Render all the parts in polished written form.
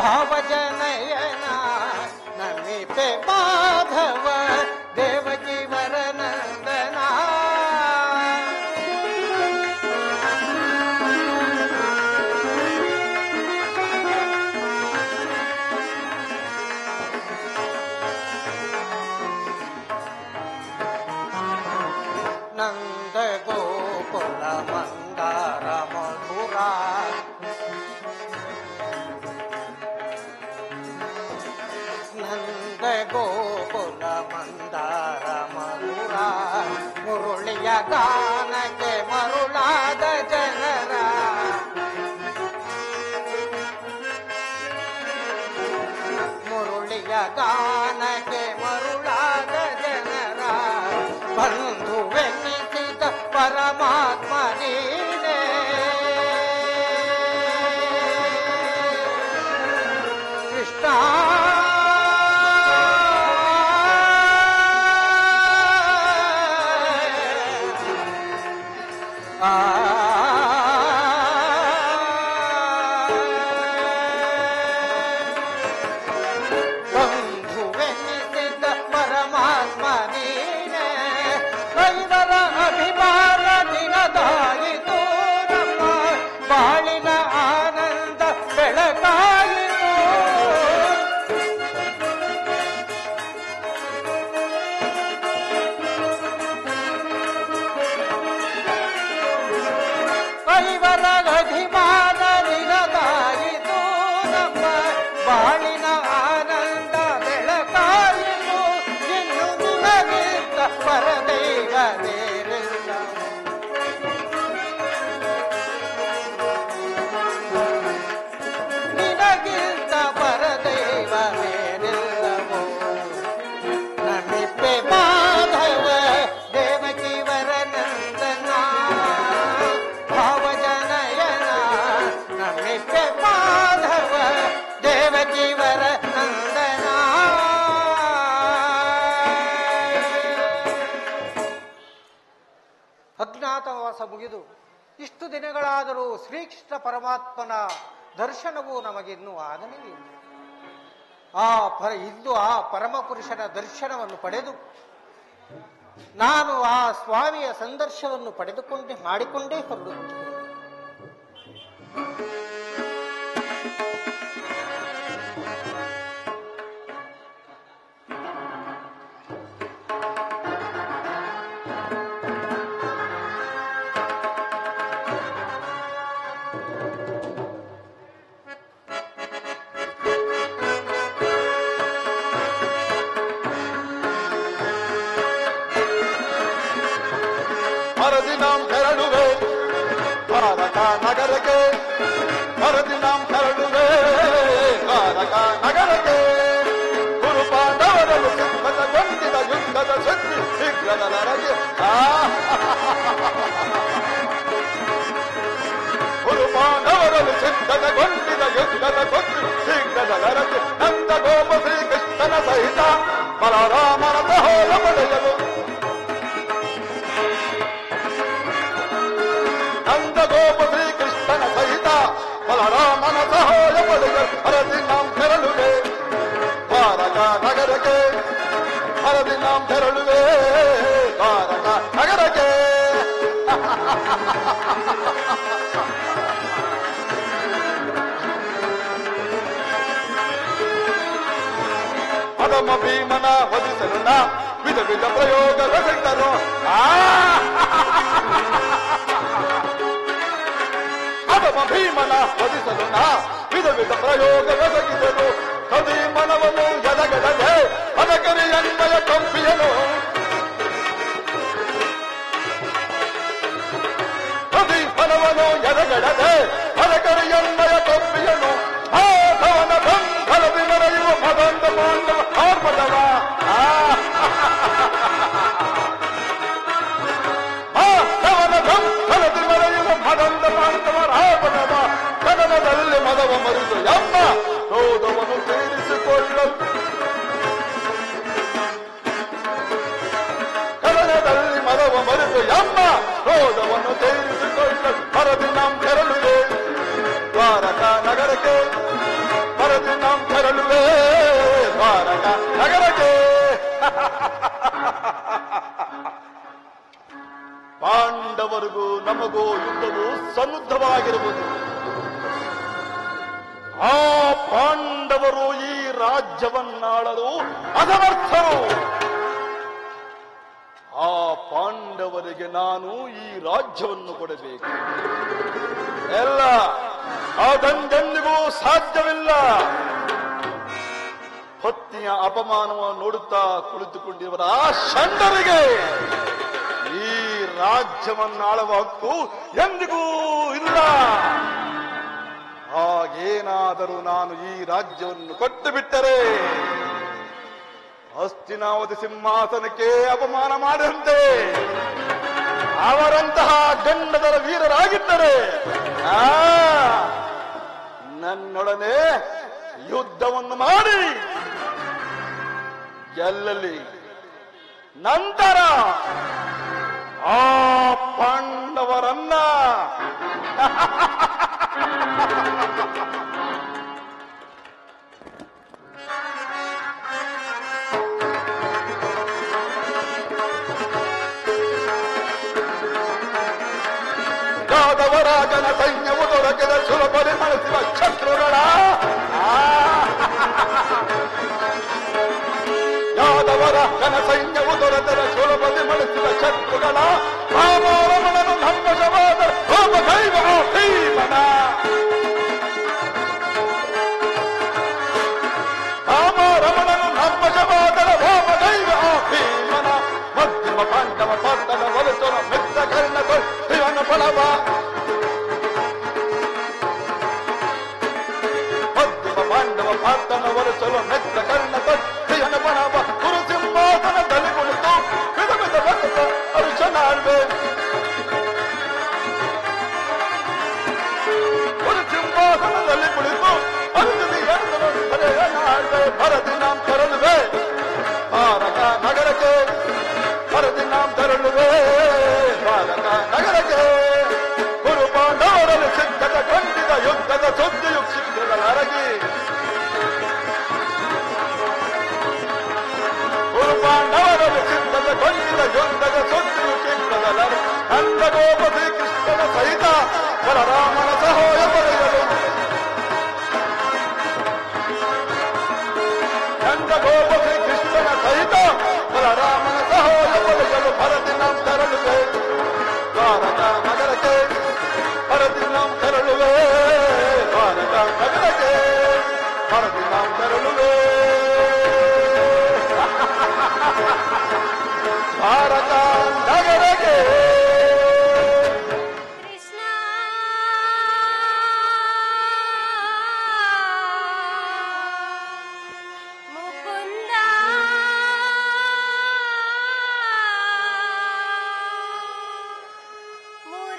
ಭಾವಜನಯನ ನಮಿಪೆ ಮಾಧವ ದೇವಕಿ ವರನಂದನ ನಂದ ಗೋಕುಲ ಮಂದಾರ ಮಧುರ ನಂದ ಗೋಕುಲ ಮಂದಾರ ಮಧುರ ಮುರುಳಿಯ ಗಾನಕ್ಕೆ ಮರುಳಾದ ಜನರ ಮುರುಳಿಯ ಗಾನಕ್ಕೆ ಮರುಳಾದ ಜನರ ಬಂಧುವೆನ್ನಿಸಿದ ಪರಮಾತ್ಮ ನೀನೇ ಕೃಷ್ಣ ಬಂಧುವೆನ್ನಿಸಿದ ಪರಮಾತ್ಮ ನೀನೇ ಕೈವರ ಅಭಿಮಾನ ದಿನದಾಯಿತು ನಮ್ಮ ಬಾಳಿನ ಆನಂದ ಬೆಳಕಾಯಿತು ಕೈವರ ಅಭಿಮಾನ ದಿನದಾಯಿತು ನಮ್ಮ ಬಾಳಿನ ಆನಂದ ಬೆಳಕಾಯಿತು ಇನ್ನು ನಿನಗಿಂತ ಪರದೈವ ಬೇರಿಲ್ಲ ನಿನಗಿಂತ ಪರದೈವ ಬೇರಿಲ್ಲವೋ ನಮಿಪ್ಪೆ ಮಾಧವ ದೇವಕಿ ವರನಂದನ ಭಾವಜನಯನ ನಮಿಪ್ಪೆ ಮಾಧವ ದೇವಕಿ ವರನಂದನ ಅಜ್ಞಾತವಾಸ ಮುಗಿದು ಇಷ್ಟು ದಿನಗಳಾದರೂ ಶ್ರೀಕೃಷ್ಣ ಪರಮಾತ್ಮನ ದರ್ಶನವೂ ನಮಗಿನ್ನೂ ಆಗಲಿಲ್ಲ. ಇಂದು ಆ ಪರಮಪುರುಷನ ದರ್ಶನವನ್ನು ಪಡೆದು ನಾನು ಆ ಸ್ವಾಮಿಯ ಸಂದರ್ಶನವನ್ನು ಮಾಡಿಕೊಂಡೇ ಹೊರಡುತ್ತೇನೆ. ಮರದಿನಾಂ ತೆರಳುವೆ ದ್ವಾರಕ ನಗರಕ್ಕೆ ಮರದಿನಾಂ ತೆರಳುವೆ ದ್ವಾರಕ ನಗರಕ್ಕೆ ಗುರು ಪಾಂಡವರನ್ನು ಸಿದ್ಧಗೊಂಡಿದ ಯುದ್ಧದ ಶಕ್ತಿ ಶೀಘ್ರದ ನರಗೆ ಗುರು ಪಾಂಡವರನ್ನು ಸಿದ್ಧಗೊಂಡಿದ ಯುದ್ಧದ ಶಕ್ತಿ ಶೀಘ್ರದ ನರಗೆ ನಂದ ಗೋಪ ಶ್ರೀಕೃಷ್ಣನ ಸಹಿತ ಬಲರಾಮನ ಸಹೋಲ ಪಡೆಯಲು ಗೋಪ ಶ್ರೀಕೃಷ್ಣನ ಸಹಿತ ಬಲರಾಮನ ಸಹಾಯ ಪಡೆಯಲು ಹರದಿನಾಂ ತೆರಳುವೆ ದ್ವಾರಕ ನಗರಕ್ಕೆ ಹರದಿನಾಂ ತೆರಳುವೆ ದ್ವಾರಕ ನಗರಕ್ಕೆ ಪರಮ ಭೀಮನ ವಧಿಸಲು ವಿಧ ವಿಧ ಪ್ರಯೋಗದ ಸಿಗ್ತರು ಭೀಮನ ವಧಿಸಲು ವಿಧ ವಿಧ ಪ್ರಯೋಗವೆಸಗಿದನು ಕದಿ ಮನವನು ಎದಗಡದೆ ಅದಕರಿಯನ್ಮಯ ಕಂಪಿಯನು ಕದಿ ಮನವನು ಎದಗಡದೆ ಅದಕರಿಯನ್ಮಯ ಕಂಪಿಯನು ಆಧವನ ಬಂಧಲದಿ ಮೆರೆಯುವ ಮದಂದ ಪಾಂಡವ ಆರ್ಪದವ ಆಧವನ ಬಂಧಲದಿ ಮೆರೆಯುವ ಮದಂದ ಪಾಂಡವರ ಆರ್ಪದವ ಕದನದಲ್ಲಿ ಮದವ ಮರಿದು ಎಮ್ಮ ಕ್ರೋಧವನ್ನು ತೀರಿಸಿಕೊಳ್ಳಲು ಕದನದಲ್ಲಿ ಮದವ ಮರಿದು ಎಮ್ಮ ಕ್ರೋಧವನ್ನು ತೀರಿಸಿಕೊಳ್ಳಲು ಹರದಿನಾಂ ತೆರಳುವೆ ದ್ವಾರಕ ನಗರಕ್ಕೆ ಹರದಿನ ಪಾಂಡವರಿಗೂ ನಮಗೂ ಯುದ್ಧವು ಸನ್ನುದ್ಧವಾಗಿರುವುದು. ಆ ಪಾಂಡವರು ಈ ರಾಜ್ಯವನ್ನಾಳಲು ಅಸಮರ್ಥರು. ಆ ಪಾಂಡವರಿಗೆ ನಾನು ಈ ರಾಜ್ಯವನ್ನು ಕೊಡಬೇಕು. ಎಲ್ಲ ಅದೆಂದೆಂದಿಗೂ ಸಾಧ್ಯವಿಲ್ಲ. ಪತ್ನಿಯ ಅಪಮಾನವನ್ನು ನೋಡುತ್ತಾ ಕುಳಿತುಕೊಂಡಿರುವ ಆ ಷಂಡರಿಗೆ ಈ ರಾಜ್ಯವನ್ನಾಳುವ ಹಕ್ಕು ಎಂದಿಗೂ ಇಲ್ಲ. ಹಾಗೇನಾದರೂ ನಾನು ಈ ರಾಜ್ಯವನ್ನು ಕೊಟ್ಟು ಬಿಟ್ಟರೆ ಹಸ್ತಿನಾವತಿ ಸಿಂಹಾಸನಕ್ಕೆ ಅಪಮಾನ ಮಾಡಿದಂತೆ ಅವರಂತಹ ಗಂಡದರ ವೀರರಾಗಿದ್ದರೆ ನನ್ನೊಡನೆ ಯುದ್ಧವನ್ನು ಮಾಡಿ ಗೆಲ್ಲಲಿ. ನಂತರ ಆ ಪಾಂಡವರನ್ನ ಯಾದವರಾಜನ ಸೈನ್ಯವು ದೊರಕಿದ ಸುಲಭನೆ ಮನಸ್ಸಿನ ಶತ್ರುಗಳ ಯಾದವರಾಜನ ಸೈನ್ಯವು ದೊರೆತದ ಸುಲಭನೆ ಮನಸ್ಸಿನ ಶತ್ರುಗಳ ರಾಮರಮಣನು ನಮ್ಮಶವಾದ ಹೋಮದೈವ ಭೀಮನ ರಾಮರಮಣನು ನಮ್ಮಶವಾದರ ಹೋಮದೈವ ಭೀಮನ ಮಧ್ಯಮ ಪಾಂಡವ ಪಾಂಡವ ವಲಸನ ಮೆತ್ತ ಕರ್ಣ ಇವನ ಫಲವ ಮಧ್ಯಮ ಪಾಂಡವ ಪಾಂಡವ ವಲಸಲು ಮೆತ್ತ ಕರ್ಣ ಇವನ ಫಲವ ಕುರುಸಿಂಹಾಸನದಲ್ಲಿ ಕುಳಿತು ವಿಧ ವಿಧ ಬಣ್ಣದ ಅರುಷನಾಳ್ವೆ ಕುರುಸಿಂಹಾಸನದಲ್ಲಿ ಕುಳಿತು ಅರುಷನಾಳ್ವೆ ಭರತಿ ನಾಂ ತರಳುವೆ ಭಾರತ ನಗರಕ್ಕೆ ಭರತಿ ನಾಂ ತರಳುವೆ ಭಾರತ ನಗರಕ್ಕೆ ಗುರು ಪಾಂಡವರಲ್ಲಿ ಸಿದ್ಧತೆ ಖಂಡಿತ ಯುದ್ಧದ ಸುದ್ದಿಯು ಶೀಘ್ರದರಗಿ ಗುರು ಪಾಂಡವರಲ್ಲಿ ಸಿದ್ಧತೆ ಖಂಡಿತ ಯುದ್ಧದ ಸುದ್ದಿಯು ಶೀಘ್ರದರಗಿ ನಂದಗೋಪ ಶ್ರೀಕೃಷ್ಣನ ಸಹಿತ ಬಲರಾಮನ ಸಹಾಯ ಪಡೆಯಲು ನಂದಗೋಪ ಶ್ರೀಕೃಷ್ಣನ ಸಹಿತ ಬಲರಾಮನ ಸಹಾಯ ಪಡೆಯಲು ಭರತಿ ನಾಂ ತರಳುವೆ ಭಾರತ ನಗರಕ್ಕೆ ಭರತಿ ನಾಂ ತರಳುವೆ ಭಾರತ ನಗರಕ್ಕೆ ಭರತಿ ನಾಂ ತರಳುವೆ ಭಾರತ ನಗರಕ್ಕೆ ಕೃಷ್ಣ ಮುಕುಂದ ಮುರಾರೇ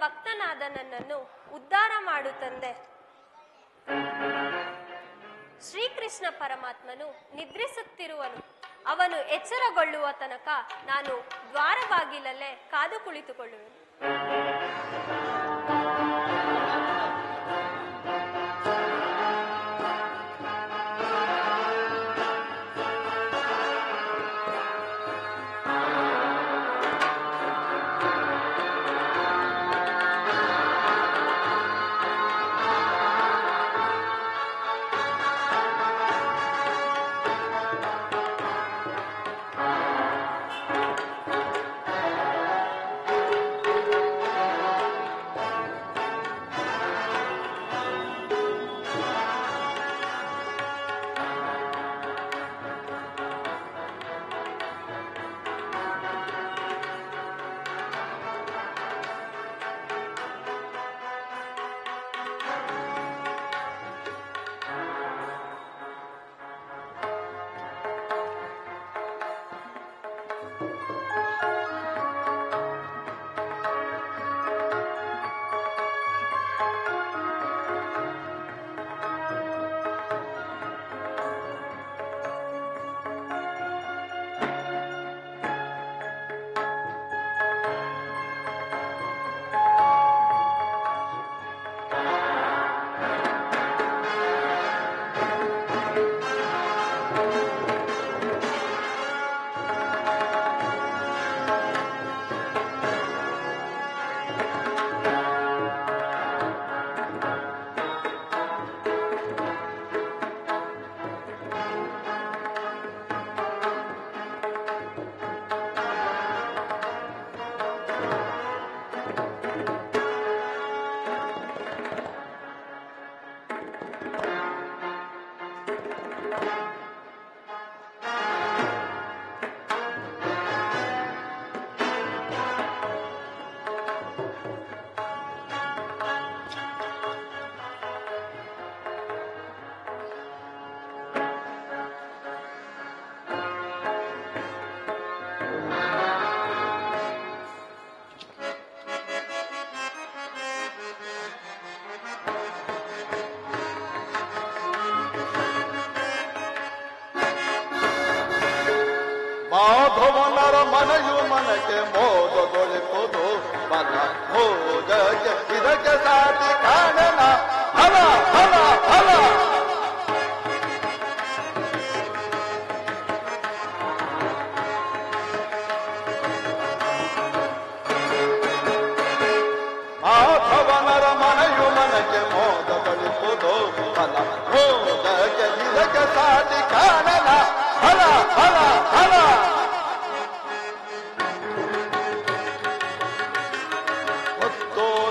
ಭಕ್ತನಾದ ನನ್ನನ್ನು ಉದ್ಧಾರ ಮಾಡು ತಂದೆ. ಶ್ರೀಕೃಷ್ಣ ಪರಮಾತ್ಮನು ನಿದ್ರಿಸುತ್ತಿರುವನು. ಅವನು ಎಚ್ಚರಗೊಳ್ಳುವ ತನಕ ನಾನು ದ್ವಾರ ಬಾಗಿಲಲ್ಲೇ ಕಾದು ಕುಳಿತುಕೊಳ್ಳುವೆನು. ಮಾಧವನರ ಮನೆಯು ಮನಕ್ಕೆ ಮೋದಗೊಳಿಸುವುದು ಬಲ ಭೋಜಕ್ಕೆ ಇದಕ್ಕೆ ಸಾಟಿ ಕಾಣನ ಹಲ ಹಲ ಹಲ ಮಾಧವನರ ಮನೆಯು ಮನಕ್ಕೆ ಮೋದಗೊಳಿಸುವುದು ಬಲ ಭೋಜಕ್ಕೆ ಇದಕ್ಕೆ ಸಾಟಿ ಕಾಣನ ಹಲ ಹಲ ಹಲ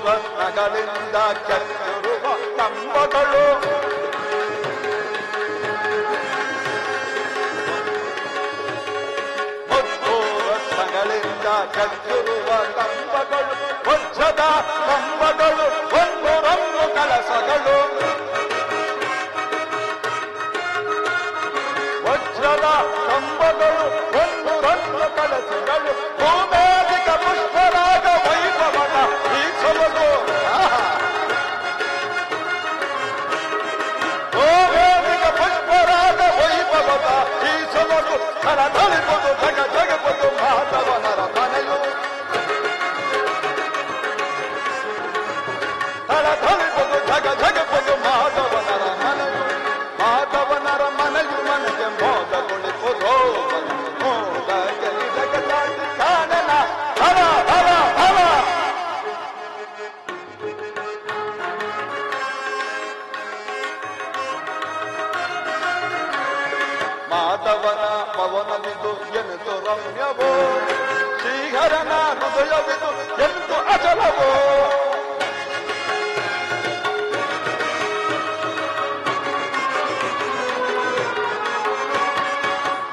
ರತ್ನಗಳಿಂದ ಕೆತ್ತಿರುವ ಕಂಬಗಳು ಮುತ್ತು ರತ್ನಗಳಿಂದ ಕೆತ್ತಿರುವ ಕಂಬಗಳು ವಜ್ರದ ಕಂಬಗಳು ಒಂದು ರಂಗು ಕಲಸಗಳು ವಜ್ರದ ಕಂಬಗಳು ಒಂದು ರಂಗು ಕಲಸಗಳು ಭೂಮೇಲಿಕ ಪುಷ್ಪರಾಗ ವೈಭವನ ಈ ಸೊಬಗು ಭೂಮೇಲಿಕ ಪುಷ್ಪರಾಗ ವೈಭವದ ಈ ಸೊಬಗು ಕರದಳಿಪದು ಜಗ ಜಗಪದು ಮಾಧವನರ ಮನೆಯು ಕರದಳಿಪದು ಜಗ ಜಗಪದು ಮಾಧವನರ ಮನೆಯು ಮಾಧವನರ ಮನೆಯು ಮನೆಗೆ ಮೋದಗೊಳಿಸುವುದು ಮೋದಕ್ಕೆ ಇದಕ್ಕೆ ಸಾಟಿ ಕಾಣನ ಹಲ ಹಲ ಹಲ ಮಾಧವನ ಪವನವಿದು ಎಂತು ರಮ್ಯವೋ ಶ್ರೀಹರನ ಹೃದಯವಿದು ಎಂತು ಅಚಲವೋ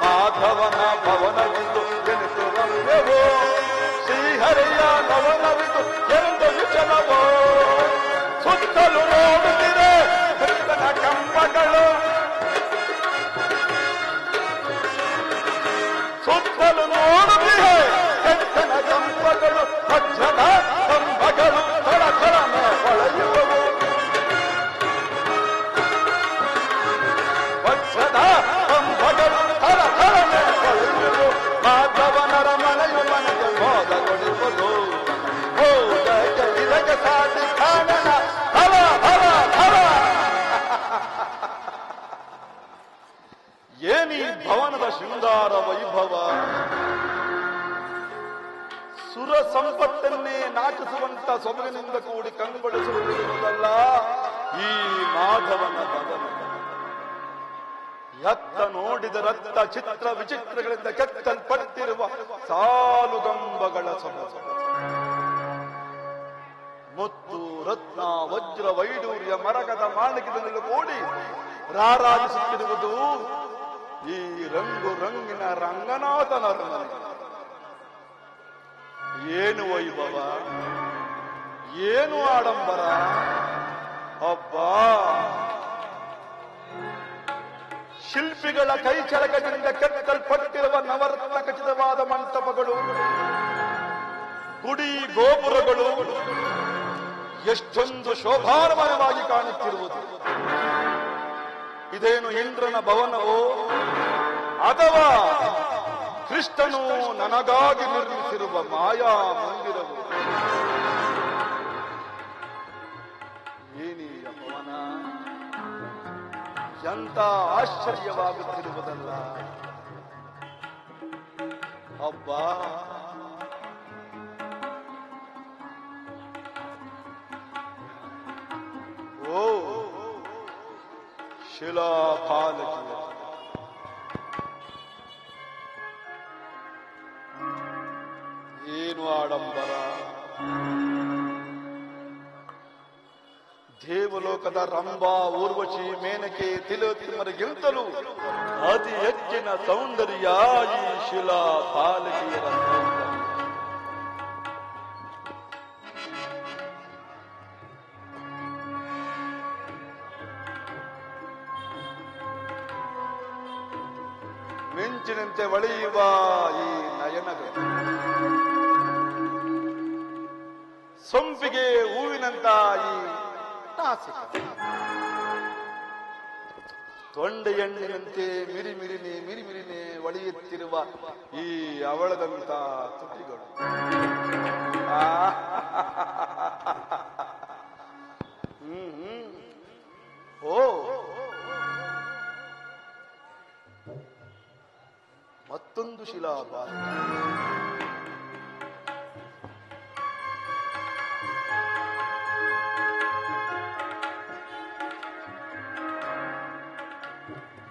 ಮಾಧವನ ಭವನವಿದು ಎಂತು ರಮ್ಯವೋ ಶ್ರೀಹರಿಯ ನವನವಿದು ಎಂತು ವಿಚಲವೋ ಸುತ್ತಲೂ ನೋಡುತ್ತಿದೆ ಕೃಷ್ಣನ ಕಂಬಗಳು ಸುತ್ತಲೂ ನೋಡುತ್ತಿದೆ ಕೃಷ್ಣನ ಕಂಬಗಳು ವಜ್ರದ ಕಂಬಗಳು ಭವನದ ಶೃಂಗಾರ ವೈಭವ ಸುರ ಸಂಪತ್ತನ್ನೇ ನಾಚಿಸುವಂತ ಸೊಬಗಿನಿಂದ ಕೂಡಿ ಕಂಗೊಳಿಸುವುದಲ್ಲ ಈ ಮಾಧವನ ಭವನ. ಎತ್ತ ನೋಡಿದ ರಕ್ತ ಚಿತ್ರ ವಿಚಿತ್ರಗಳಿಂದ ಕೆತ್ತಲ್ಪಟ್ಟಿರುವ ಸಾಲುಗಂಬಗಳ ಸೊಬಗು, ಮುತ್ತು ರತ್ನ ವಜ್ರ ವೈಡೂರ್ಯ ಮರಕದ ಮಾಣಿಕ್ಯದಲ್ಲಿ ಕೂಡಿ ರಾರಾಜಿಸುತ್ತಿರುವುದು ಈ ರಂಗು ರಂಗಿನ ರಂಗನಾಥನ ಅರಮನೆ. ಏನು ವೈಭವ, ಏನು ಆಡಂಬರ! ಅಬ್ಬಾ, ಶಿಲ್ಪಿಗಳ ಕೈಚಳಕದಿಂದ ಕೆತ್ತಲ್ಪಟ್ಟಿರುವ ನವರತ್ನ ಖಚಿತವಾದ ಮಂಟಪಗಳು, ಗುಡಿ ಗೋಪುರಗಳು ಎಷ್ಟೊಂದು ಶೋಭಾನಮಯವಾಗಿ ಕಾಣುತ್ತಿರುವುದು. ಇದೇನು ಇಂದ್ರನ ಭವನವೋ ಅಥವಾ ಕೃಷ್ಣನು ನನಗಾಗಿ ನಿರ್ಮಿಸಿರುವ ಮಾಯಾ ಮಂದಿರವು? ಏನೀಯ ಭವನ, ಎಂತ ಆಶ್ಚರ್ಯವಾಗುತ್ತಿರುವುದಲ್ಲ! ಅಬ್ಬಾ, ಓ ಶಿಲಾಪಾಲಕಿ, ಏನು ಆಡಂಬರ! ದೇವಲೋಕದ ರಂಭಾ, ಊರ್ವಶಿ, ಮೇನಕೆ, ತಿಲೋತ್ತಮರಿಗಿಂತಲೂ ಅತಿ ಹೆಚ್ಚಿನ ಸೌಂದರ್ಯ ಈ ಶಿಲಾಪಾಲಕಿಯರ ಸೌಂದರ್ಯ. ಮಿಂಚಿನಂತೆ ಹೊಳೆಯುವ ಈ ನಯನಗಳು, ಸೊಂಪಿಗೆ ಹೂವಿನಂತ ಈ ನಾಸಿಕ, ತೊಂಡೆ ಎಣ್ಣಿನಂತೆ ಮಿರಿಮಿರಿನೆ ಹೊಳೆಯುತ್ತಿರುವ ಈ ಅವಳದಂತ ತುಟಿಗಳು. ಓ, ಮತ್ತೊಂದು ಶಿಲಾಪಾಲ.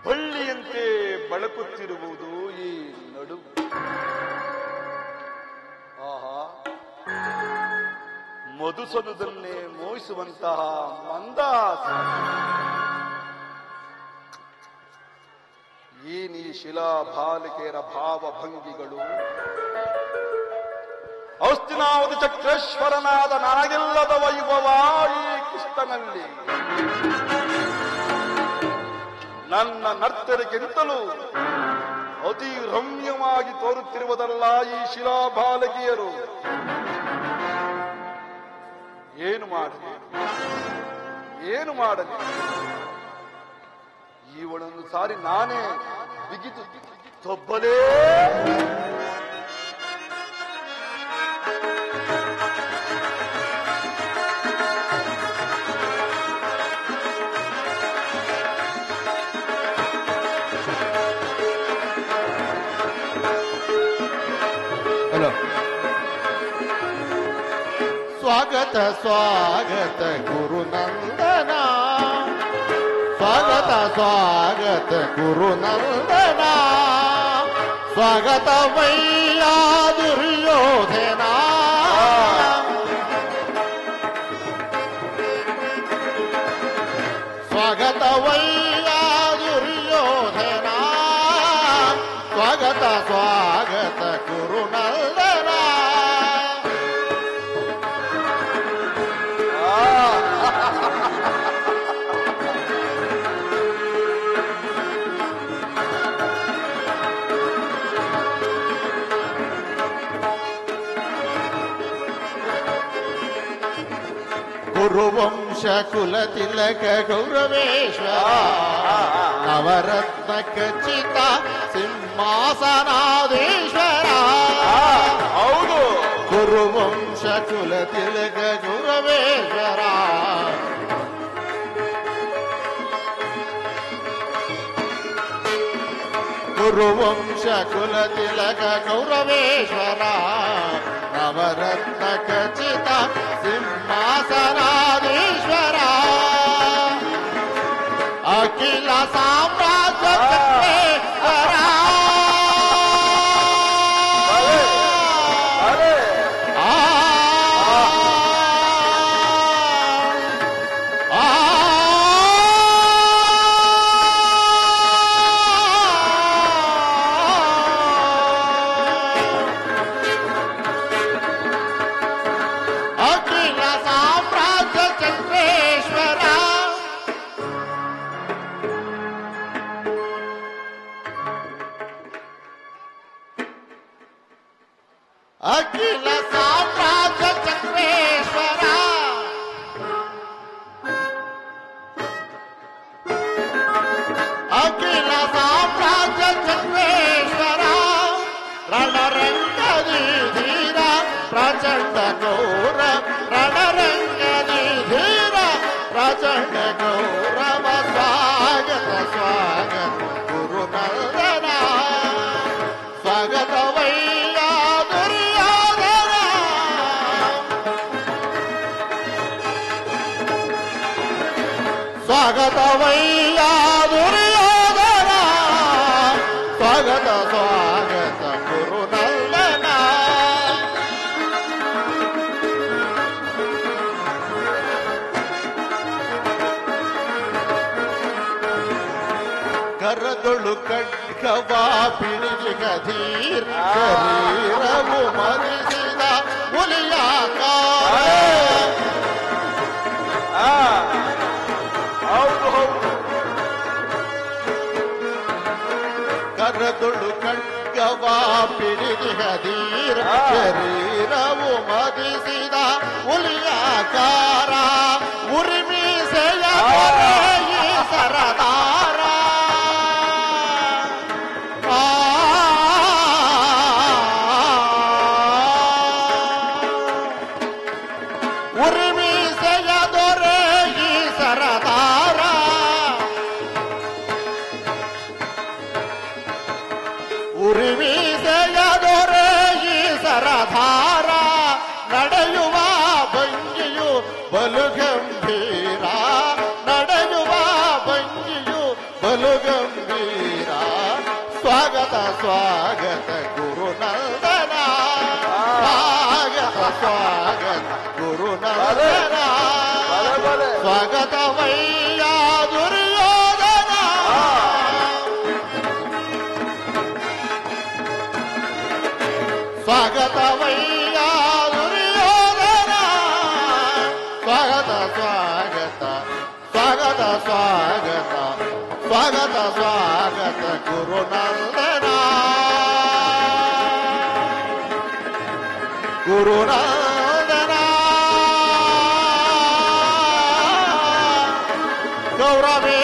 ಬಳ್ಳಿಯಂತೆ ಬಳಕುತ್ತಿರುವುದು ಈ ನಡು. ಆಹಾ, ಮಧುಸನುದನ್ನೇ ಮೋಹಿಸುವಂತಹ ಮಂದಾಸ. ಏನೀ ಶಿಲಾಬಾಲಿಕೆಯರ ಭಾವಭಂಗಿಗಳು! ಔಸ್ತಿನಾವತಿ ಚಕ್ರೇಶ್ವರನಾದ ನನಗಿಲ್ಲದ ವೈಭವ ಈ ಕೃಷ್ಣನಲ್ಲಿ. ನನ್ನ ನರ್ತರಿಗಿಂತಲೂ ಅತಿ ರಮ್ಯವಾಗಿ ತೋರುತ್ತಿರುವುದಲ್ಲ ಈ ಶಿಲಾಬಾಲಕಿಯರು. ಏನು ಮಾಡಲಿ, ಏನು ಮಾಡಲಿ? ಇವಳನ್ನು ಸಾರಿ ನಾನೇ ಬಿಗಿದು ತೊಬ್ಬಲೇ. ಸ್ವಾಗತ ಸ್ವಾಗತ ಗುರುನಂದನ, ಸ್ವಾಗತ ಸ್ವಾಗತ ಗುರುನಂದನ, ಸ್ವಾಗತವಯ್ಯ ದುರ್ಯೋಧನ. ಸ್ವಾಗತವಯ್ಯ ದುರ್ಯೋಧನ, ಸ್ವಾಗತ ಸ್ವಾಗತ ಗುರುನಂದನ. ಗುರುವಂಶ ಕುಲ ತಿಲಕ ಗೌರವೇಶ್ವರ, ನವರತ್ನ ಖಚಿತ ಸಿಂಹಾಸನಾಧೀಶ್ವರ. ಹೌದು, ಗುರುವಂಶ ಕುಲ ತಿಲಕ ಗೌರವೇಶ್ವರ. ಕುರುವಂಶ ಕುಲ ತಿಲಕ ಗೌರವೇಶ್ವರ ನವರತ್ನ ಖಚಿತ ಸಿಂಹಾಸನಾಧೀಶ್ವರ ಅಖಿಲ ಸಾಮ್ರಾಜ್ಯ ಚಕ್ರೇಶ್ವರ ಅಖಿಲ ಸಾಮ್ರಾಜ್ಯ ಚಕ್ರೇಶ್ವರ ಅಖಿಲ ಸಾಮ್ರಾಜ್ಯ ಚಕ್ರೇಶ್ವರ ಅಖಿಲ ಸಾಮ್ರಾಜ್ಯ ಚಕ್ರೇಶ್ವರ ರಣರಂಗದಿ ಧೀರ ಪ್ರಚಂಡ ಗೌರ ರಣರಂಗದಿ ಧೀರ ಪ್ರಚಂಡ ಗೌರವ ಸ್ವಾಗತ ಸ್ವಾಗತ ಗುರುನಂದನ ಸ್ವಾಗತವಯ್ಯ ದುರ್ಯೋಧನ ಸ್ವಾಗತವಯ್ಯ ದುರ್ಯೋಧನ ಸ್ವಾಗತ ಸ್ವಾಗತ ಗುರುನಂದನ ಕರದೊಳು ಖಡ್ಗವ ಪಿಡಿಜಿಗ ಧೀರ ಶರೀರವು ಮರಿಸಿದ ಹುಲಿಯಾಕಾರ ಹೌದು ಹೌದು. ಕರದೊಳು ಖಡ್ಗವ ಪಿಡಿಜಿಗ ಧೀರ ಶರೀರವು ಮರಿಸಿದ ಹುಲಿಯಾಕಾರ ಉರಿಮೀಸೆಯ ಈ ಸರದಾರ ಉರಿಮೀಸೆಯ ದೊರೆ ಈ ಸರದಾರ ಉರಿಮೀಸೆಯ ದೊರೆ ಈ ಸರದಾರ ನಡೆಯುವ ಭಂಗಿಯು ಬಲು ಗಂಭೀರ ನಡೆಯುವ ಭಂಗಿಯು ಬಲು ಗಂಭೀರ ಸ್ವಾಗತ ಸ್ವಾಗತ ಗುರುನಂದನ ಸ್ವಾಗತ ಸ್ವಾಗತ ಗುರುನಂದನ ಸ್ವಾಗತವಯ್ಯ ದುರ್ಯೋಧನ ಸ್ವಾಗತವಯ್ಯ ದುರ್ಯೋಧನ ಸ್ವಾಗತ ಸ್ವಾಗತ ಸ್ವಾಗತ ಸ್ವಾಗತ ಸ್ವಾಗತ ಸ್ವಾಗತ ಗುರುನಂದನ ಗುರುನಂದನ ಗೌರವೇ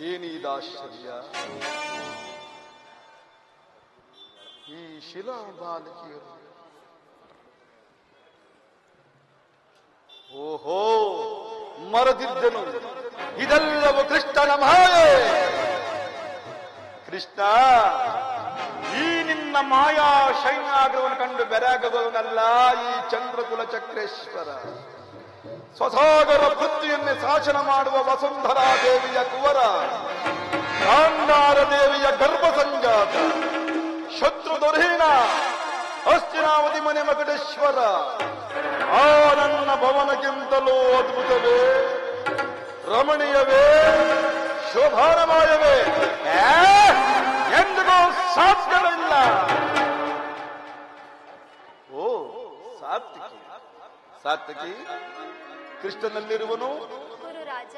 ಏನಿದಾಶ್ಚರ್ಯ! ಈ ಶಿಲಾ ಬಾಲಕಿಯರು ಓಹೋ ಮರದಿದ್ದನು, ಇದೆಲ್ಲವೂ ಕೃಷ್ಣನ ಮಾಯೆ. ಕೃಷ್ಣ, ಈ ನಿನ್ನ ಮಾಯಾ ಶೈನಾಗ್ರವನ್ನು ಕಂಡು ಬೆರಗದವನಲ್ಲ ಈ ಚಂದ್ರಕುಲ ಚಕ್ರೇಶ್ವರ. ಸ್ವಸಾಗರ ಪೃಥ್ವಿಯನ್ನೇ ಶಾಸನ ಮಾಡುವ ವಸುಂಧರಾ ದೇವಿಯ ಕುವರ, ಗಾಂಧಾರ ದೇವಿಯ ಗರ್ಭ ಸಂಜಾತ, ಶತ್ರು ದುರ್ಹೀನ ಹಸ್ತಿನಾವತಿ ಮನೆ ಮಕಟೇಶ್ವರ. ಆ ನನ್ನ ಭವನಕ್ಕಿಂತಲೂ ಅದ್ಭುತವೇ, ರಮಣೀಯವೇ, ಶೋಭಾನಮಯವೇ ಎಂದಿಗೂ ಸಾಧ್ಯವಿಲ್ಲ. ಓ ಸಾತ್ವಿಕ, ಸಾತ್ವಿಕಿ, ಕೃಷ್ಣನಲ್ಲಿರುವನು? ಗುರುರಾಜ,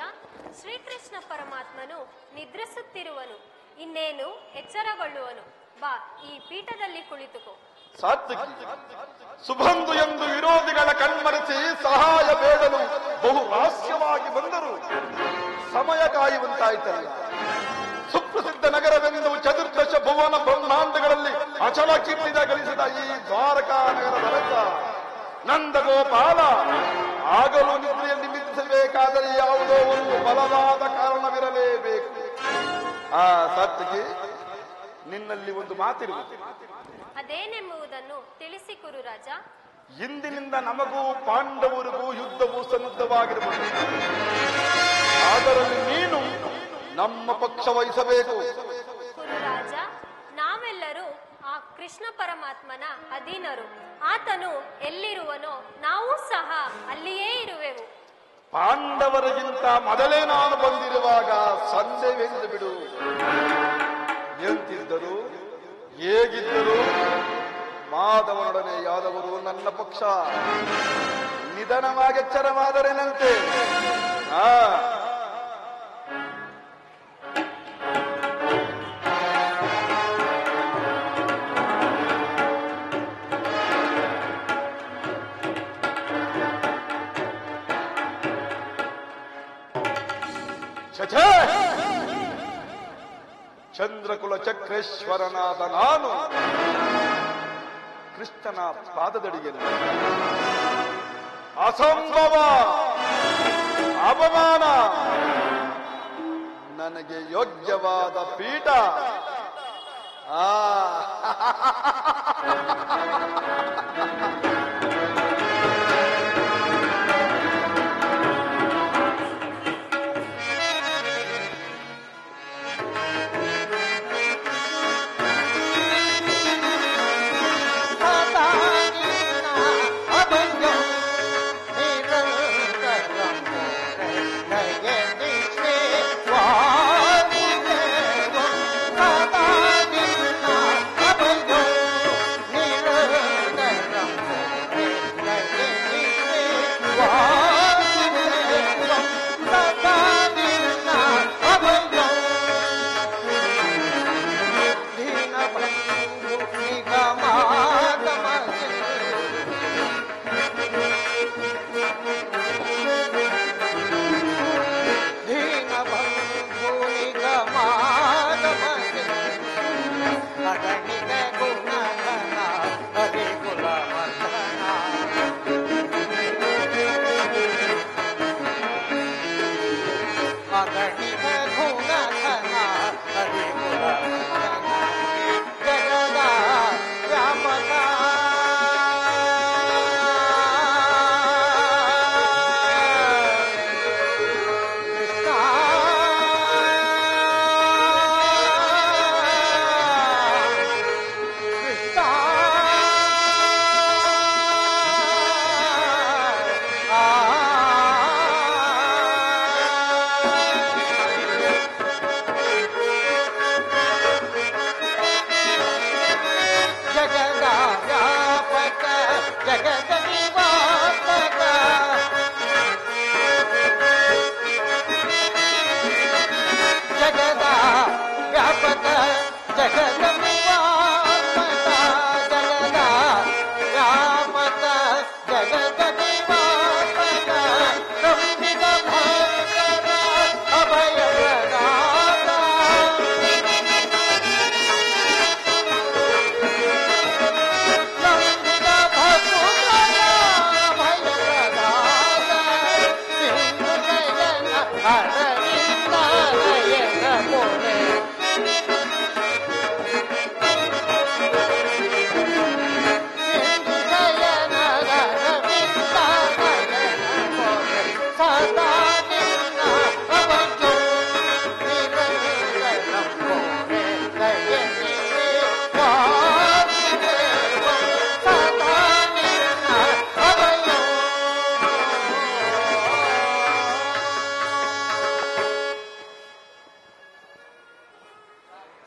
ಶ್ರೀಕೃಷ್ಣ ಪರಮಾತ್ಮನು ನಿದ್ರಿಸುತ್ತಿರುವನು. ಇನ್ನೇನು ಎಚ್ಚರಗೊಳ್ಳುವನು. ಬಾ, ಈ ಪೀಠದಲ್ಲಿ ಕುಳಿತುಕೋ. ಸಾತ್ವಿಕಿ, ಸುಬಂಧು ಎಂದು ವಿರೋಧಿಗಳ ಕಣ್ಮರೆಸಿ ಸಹಾಯ ಬೇಡಲು ಬಹು ರಹಸ್ಯವಾಗಿ ಬಂದರು. ಸಮಯ ಕಾಯುವಂತಾಯ್ತಲ್ಲ. ಸುಪ್ರಸಿದ್ಧ ನಗರವೆಂದು ಚತುರ್ದಶ ಭುವನ ಬ್ರಹ್ಮಾಂಡಗಳಲ್ಲಿ ಅಚಲ ಕೀರ್ತಿದ ಗಳಿಸಿದ ಈ ದ್ವಾರಕಾ ನಗರದ ರಸ ನಂದಗೋಪಾಲ ಆಗಲೂ ನಿದ್ರೆಯಲ್ಲಿ ನಿಲ್ಲಿಸಬೇಕಾದರೆ ಯಾವುದೋ ಒಂದು ಬಲವಾದ ಕಾರಣವಿರಲೇಬೇಕು. ಆ ಸಾತ್ವಿಕಿ, ನಿನ್ನಲ್ಲಿ ಒಂದು ಮಾತಿರುವುದು. ಅದೇನೆಂಬುದನ್ನು ತಿಳಿಸಿ ಗುರುರಾಜ. ಇಂದಿನಿಂದ ನಮಗೂ ಪಾಂಡವರಿಗೂ ಯುದ್ಧವು ಸನ್ನದ್ಧವಾಗಿರಬಹುದು. ಅದರಲ್ಲಿ ನೀನು ನಮ್ಮ ಪಕ್ಷ ವಹಿಸಬೇಕು. ಗುರುರಾಜ, ನಾವೆಲ್ಲರೂ ಆ ಕೃಷ್ಣ ಪರಮಾತ್ಮನ ಅಧೀನರು. ಆತನು ಎಲ್ಲಿರುವನೋ ನಾವು ಸಹ ಅಲ್ಲಿಯೇ ಇರುವೆವು. ಪಾಂಡವರಿಗಿಂತ ಮೊದಲೇ ನಾನು ಬಂದಿರುವಾಗ ಸಂದೇಹವೆಂದು ಬಿಡು. ಎಂತಿದ್ದರು, ಹೇಗಿದ್ದರು, ಮಾಧವನೊಡನೆ ಯಾದವರು ನನ್ನ ಪಕ್ಷ. ನಿಧನವಾಗಿ ಎಚ್ಚರವಾದರೇನಂತೆ. ಚಂದ್ರಕುಲ ಚಕ್ರೇಶ್ವರನಾದ ನಾನು ಕೃಷ್ಣನ ಪಾದದಡಿಯಲ್ಲಿ ಅಸಂಭವ ಅಪಮಾನ, ನನಗೆ ಯೋಗ್ಯವಾದ ಪೀಠ.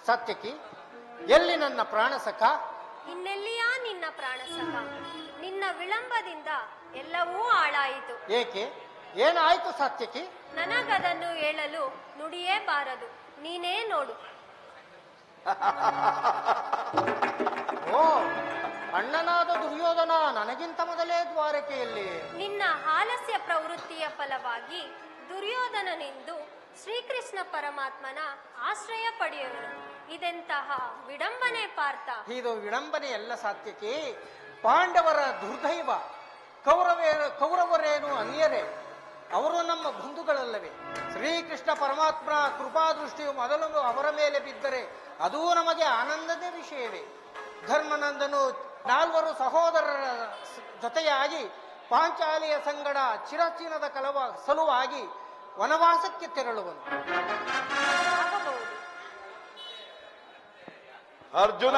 ಸಾತ್ಯಕಿ, ಎಲ್ಲಿ ನನ್ನ ಪ್ರಾಣ ಸಖ? ಇನ್ನೆಲ್ಲಿಯಾ ನಿನ್ನ ಪ್ರಾಣಸಖ? ನಿನ್ನ ವಿಳಂಬದಿಂದ ಎಲ್ಲವೂ ಹಾಳಾಯಿತು. ಏಕೆ? ಏನಾಯ್ತು ಸಾತ್ಯಕಿ? ನನಗದನ್ನು ಹೇಳಲು ನುಡಿಯೇ ಬಾರದು, ನೀನೇ ನೋಡು. ಓ, ಅಣ್ಣನಾದ ದುರ್ಯೋಧನ ನನಗಿಂತ ಮೊದಲೇ ದ್ವಾರಕೆಯಲ್ಲಿ. ನಿನ್ನ ಆಲಸ್ಯ ಪ್ರವೃತ್ತಿಯ ಫಲವಾಗಿ ದುರ್ಯೋಧನನೆಂದು ಶ್ರೀಕೃಷ್ಣ ಪರಮಾತ್ಮನ ಆಶ್ರಯ ಪಡೆಯುವನು. ಇದೆಂತಹ ವಿಡಂಬನೆ ಪಾರ್ಥ! ಇದು ವಿಡಂಬನೆ ಎಲ್ಲ ಸಾತ್ಯಕಿ. ಪಾಂಡವರ ದುರ್ದೈವ. ಕೌರವರೇನು ಅನ್ಯರೇ, ಅವರು ನಮ್ಮ ಬಂಧುಗಳಲ್ಲವೇ? ಶ್ರೀಕೃಷ್ಣ ಪರಮಾತ್ಮನ ಕೃಪಾದೃಷ್ಟಿಯು ಮೊದಲು ಅವರ ಮೇಲೆ ಬಿದ್ದರೆ ಅದೂ ನಮಗೆ ಆನಂದದ ವಿಷಯವೇ. ಧರ್ಮನಂದನು 4 ಸಹೋದರರ ಜೊತೆಯಾಗಿ ಪಾಂಚಾಲಿಯ ಸಂಗಡ ಚಿರಚಿನದ ಸಲುವಾಗಿ ವನವಾಸಕ್ಕೆ ತೆರಳುವನು. ಆಗಬಹುದು. ಅರ್ಜುನ,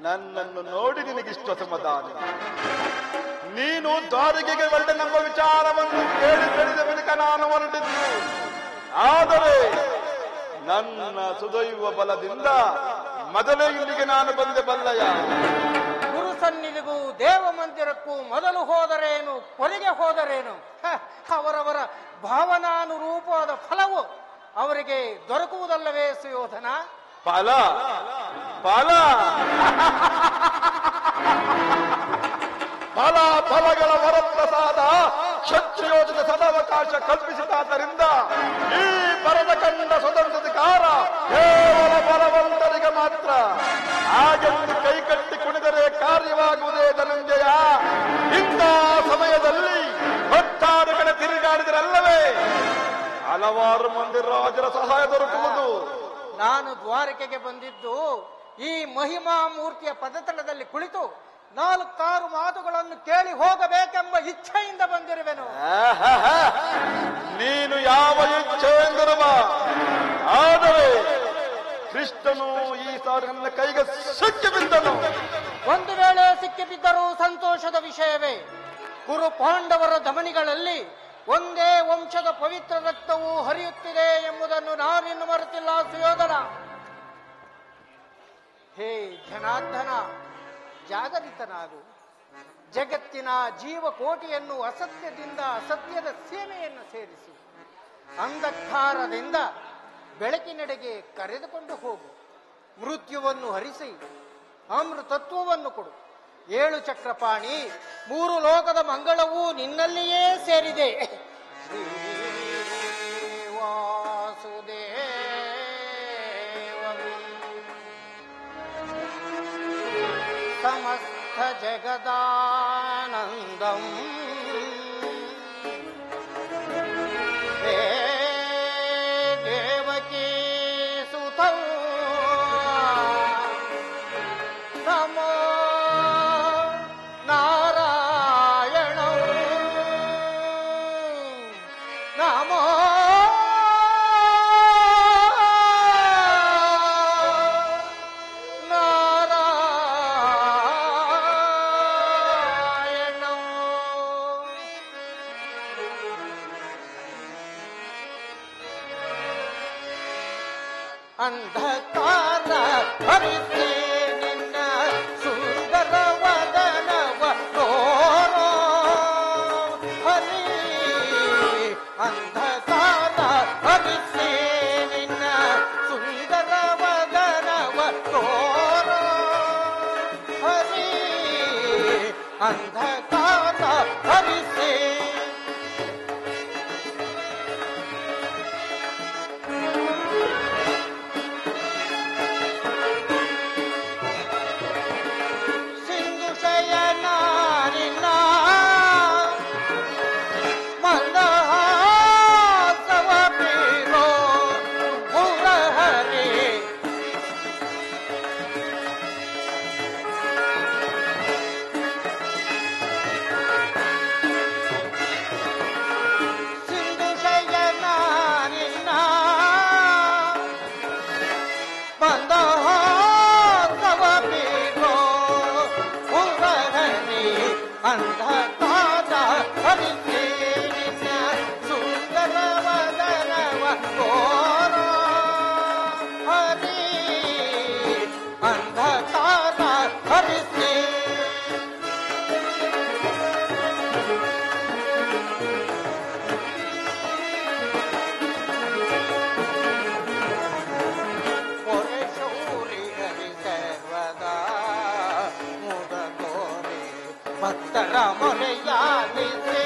ನನ್ನನ್ನು ನೋಡಿ ನಿನಗಿಷ್ಟು ಅಸಮಾಧಾನ. ನೀನು ದ್ವಾರಕೆಗೆ ಹೊರಟೆನೆಂಬ ವಿಚಾರವನ್ನು ಕೇಳಿ ತಿಳಿದ ಬಳಿಕ ನಾನು ಹೊರಟಿದ್ದು. ಆದರೆ ನನ್ನ ಸುದೈವ ಬಲದಿಂದ ಮೊದಲೇ ಇಲ್ಲಿಗೆ ನಾನು ಬಂದೆ ಬಲ್ಲಯ್ಯ. ಗುರು ಸನ್ನಿಧಿಗೂ ದೇವ ಮಂದಿರಕ್ಕೂ ಮೊದಲು ಹೋದರೇನು, ಕೊನೆಗೆ ಹೋದರೇನು? ಅವರವರ ಭಾವನಾನುರೂಪವಾದ ಫಲವು ಅವರಿಗೆ ದೊರಕುವುದಲ್ಲವೇ ಸುಯೋಧನ? ಫಲ ಫಲ ಫಲ ಫಲಗಳ ವರಪ್ರಸಾದ ಶಕ್ತಿಯೋಜನೆ ಸದಾವಕಾಶ ಕಲ್ಪಿಸಿದಾದ್ದರಿಂದ ಈ ಬರದ ಕಂಡ ಸ್ವತಂತ್ರಾಧಿಕಾರ ಕೇವಲ ಬಲವಂತರಿಗೆ ಮಾತ್ರ. ಹಾಗೆಂದು ಕೈಕಟ್ಟಿ ಕುಣಿದರೆ ಕಾರ್ಯವಾಗುವುದೇ ಧನಂಜಯ. ಇಂಥ ಸಮಯದಲ್ಲಿ ಭಕ್ತಾದ ಕಡೆ ತಿರುಗಾಡಿದರಲ್ಲವೇ ಹಲವಾರು ಮಂದಿ ರಾಜರ ಸಹಾಯ ದೊರಕುವುದು. ನಾನು ದ್ವಾರಕೆಗೆ ಬಂದಿದ್ದು ಈ ಮಹಿಮಾ ಮೂರ್ತಿಯ ಪದತಲದಲ್ಲಿ ಕುಳಿತು 4-6 ಮಾತುಗಳನ್ನು ಕೇಳಿ ಹೋಗಬೇಕೆಂಬ ಇಚ್ಛೆಯಿಂದ ಬಂದಿರುವೆನು. ನೀನು ಯಾವ ಇಚ್ಛೆ ಎಂದಿರುವ, ಆದರೆ ಕೃಷ್ಣನು ಈ ಸಾರಿ ನನ್ನ ಕೈಗೆ ಸಿಕ್ಕಿ ಬಿದ್ದನು. ಒಂದು ವೇಳೆ ಸಿಕ್ಕಿ ಬಿದ್ದರೂ ಸಂತೋಷದ ವಿಷಯವೇ. ಕುರು ಪಾಂಡವರ ಧಮನಿಗಳಲ್ಲಿ ಒಂದೇ ವಂಶದ ಪವಿತ್ರ ರಕ್ತವು ಹರಿಯುತ್ತಿದೆ ಎಂಬುದನ್ನು ನಾನಿನ್ನು ಮರೆತಿಲ್ಲ ಸುಯೋಧನ. ಹೇ ಜನಾರ್ದನ, ಜಾಗರಿತನಾಗು. ಜಗತ್ತಿನ ಜೀವಕೋಟಿಯನ್ನು ಅಸತ್ಯದಿಂದ ಅಸತ್ಯದ ಸೇನೆಯನ್ನು ಸೇರಿಸಿ ಅಂಧಕಾರದಿಂದ ಬೆಳಕಿನೆಡೆಗೆ ಕರೆದುಕೊಂಡು ಹೋಗು. ಮೃತ್ಯುವನ್ನು ಹರಿಸಿ ಅಮೃತತ್ವವನ್ನು ಕೊಡು. 7 ಚಕ್ರಪಾಣಿ, 3 ಲೋಕದ ಮಂಗಳವೂ ನಿನ್ನಲ್ಲಿಯೇ ಸೇರಿದೆ. ಶ್ರೀ ವಾಸುದೇವ ಸಮಸ್ತ ಜಗದಾನಂದಂ ದೇವಕೀ ಸುತಂ ನಮೋ ನಾರಾಯಣ ನಮೋ ಅಂಧಕಾರ ಹರಿಸಿ ನಿನ್ನ ಸುಂದರ ವದನವ ತೋರೋ ಹರಿ. ಅಂಧಕಾರ ಹರಿಸಿ ನಿನ್ನ ಸುಂದರ ವದನವ ತೋರೋ ಹರಿ. ಅಂಧಕಾರ ಹರಿಸಿ ಮೊರೆಯಾಲಿಸಿ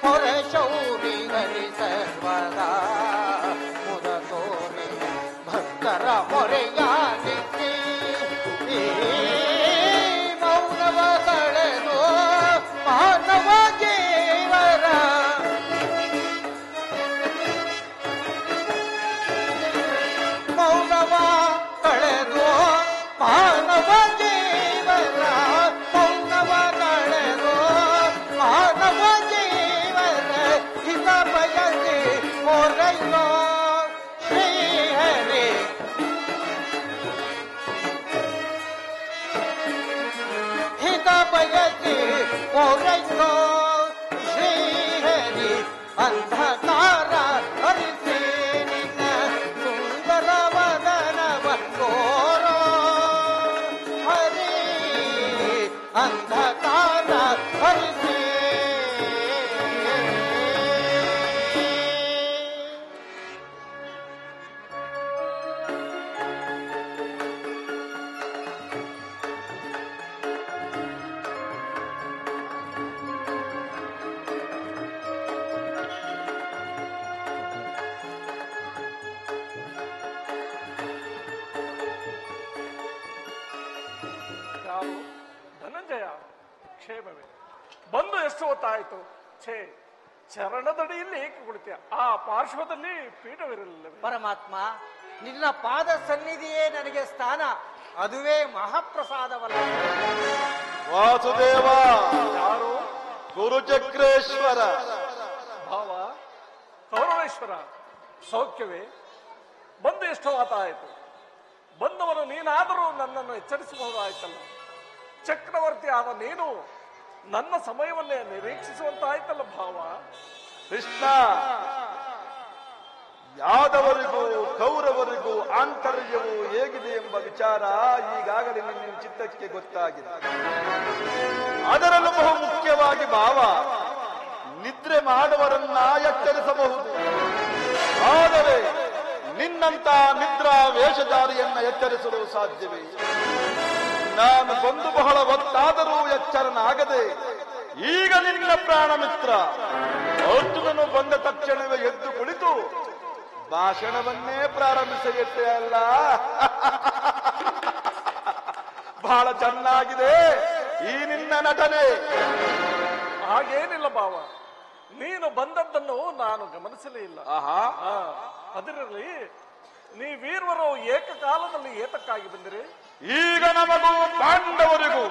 ಮೊರೆ ಶೌರಿ ಹರಿ ಸರ್ವದಾ ಮುದ ತೋರಿ ಭಕ್ತರ ಮೊರೆಯಾಲಿಸಿ ಮೌನವ ಕಳೆದು ಮಾನವ ಜೀವರ ಮೌನವ ಕಳೆದು ಮಾನವ ಜೀವನ ಮೌನವ ಕಳೆದು ಮಾನವ ಜೀವನ ಹಿತ ಬಯಸಿ ಮೊರೆಯೋ ಶ್ರೀಹರಿ ಹಿತ ಬಯಸಿ ಮೊರೆಯೋ ಶ್ರೀಹರಿ ಅಂಧಕಾರ ಹರಿಸಿ ನಿನ್ನ ಸುಂದರ ವದನವ ತೋರೋ ಹರಿ ಅಂಧಕಾರ ಹರಿಸಿ ಯಾರು ಧನಂಜಯ ಕ್ಷೇಮವೇ ಬಂದು ಎಷ್ಟು ಹೊತ್ತಾಯಿತು ಛೇ ಚರಣದಡಿಯಲ್ಲಿ ಏಕೆ ಕುಳಿತೀಯ ಆ ಪಾರ್ಶ್ವದಲ್ಲಿ ಪೀಠವಿರಲಿಲ್ಲವೇ ಪರಮಾತ್ಮ ನಿನ್ನ ಪಾದ ಸನ್ನಿಧಿಯೇ ನನಗೆ ಸ್ಥಾನ ಅದುವೇ ಮಹಾಪ್ರಸಾದವಲ್ಲ ವಾಸುದೇವ ಯಾರು ಗುರುಚಕ್ರೇಶ್ವರ ಭಾವ ಕೌರವೇಶ್ವರ ಸೌಖ್ಯವೇ ಬಂದು ಎಷ್ಟು ಹೊತ್ತಾಯಿತು ಬಂದವರು ನೀನಾದರೂ ನನ್ನನ್ನು ಎಚ್ಚರಿಸಬಹುದಾಯ್ತಲ್ಲ ಚಕ್ರವರ್ತಿ ಆದ ನೀನು ನನ್ನ ಸಮಯವನ್ನೇ ನಿರೀಕ್ಷಿಸುವಂತಾಯ್ತಲ್ಲ ಭಾವ ಕೃಷ್ಣ ಯಾದವರಿಗೂ ಕೌರವರಿಗೂ ಆಂತರ್ಯವು ಹೇಗಿದೆ ಎಂಬ ವಿಚಾರ ಈಗಾಗಲೇ ನಿನ್ನ ಚಿತ್ತಕ್ಕೆ ಗೊತ್ತಾಗಿದೆ. ಅದರಲ್ಲೂ ಬಹು ಮುಖ್ಯವಾಗಿ ಭಾವ ನಿದ್ರೆ ಮಾಡುವರನ್ನ ಎಚ್ಚರಿಸಬಹುದು, ಆದರೆ ನಿನ್ನಂತ ನಿದ್ರಾ ವೇಷಧಾರಿಯನ್ನ ಎಚ್ಚರಿಸಲು ಸಾಧ್ಯವೇ? ನಾನು ಬಂದು ಬಹಳ ಹೊತ್ತಾದರೂ ಎಚ್ಚರನಾಗದೆ ಈಗ ನಿನ್ನ ಪ್ರಾಣ ಮಿತ್ರ ಅರ್ಜುನನು ಬಂದ ತಕ್ಷಣವೇ ಎದ್ದು ಕುಳಿತು ಭಾಷಣವನ್ನೇ ಪ್ರಾರಂಭಿಸಿಟ್ಟೆ ಅಲ್ಲ. ಬಹಳ ಚೆನ್ನಾಗಿದೆ ಈ ನಿನ್ನ ನಟನೆ. ಹಾಗೇನಿಲ್ಲ ಭಾವ, ನೀನು ಬಂದದ್ದನ್ನು ನಾನು ಗಮನಿಸಲೇ ಇಲ್ಲ. ಆಹಾ, ಅದರಲ್ಲಿ ನೀವೀರ್ವರು ಏಕಕಾಲದಲ್ಲಿ ಏತಕ್ಕಾಗಿ ಬಂದಿರಿ? ಈಗ ನಮಗೂ ಪಾಂಡವರಿಗೂ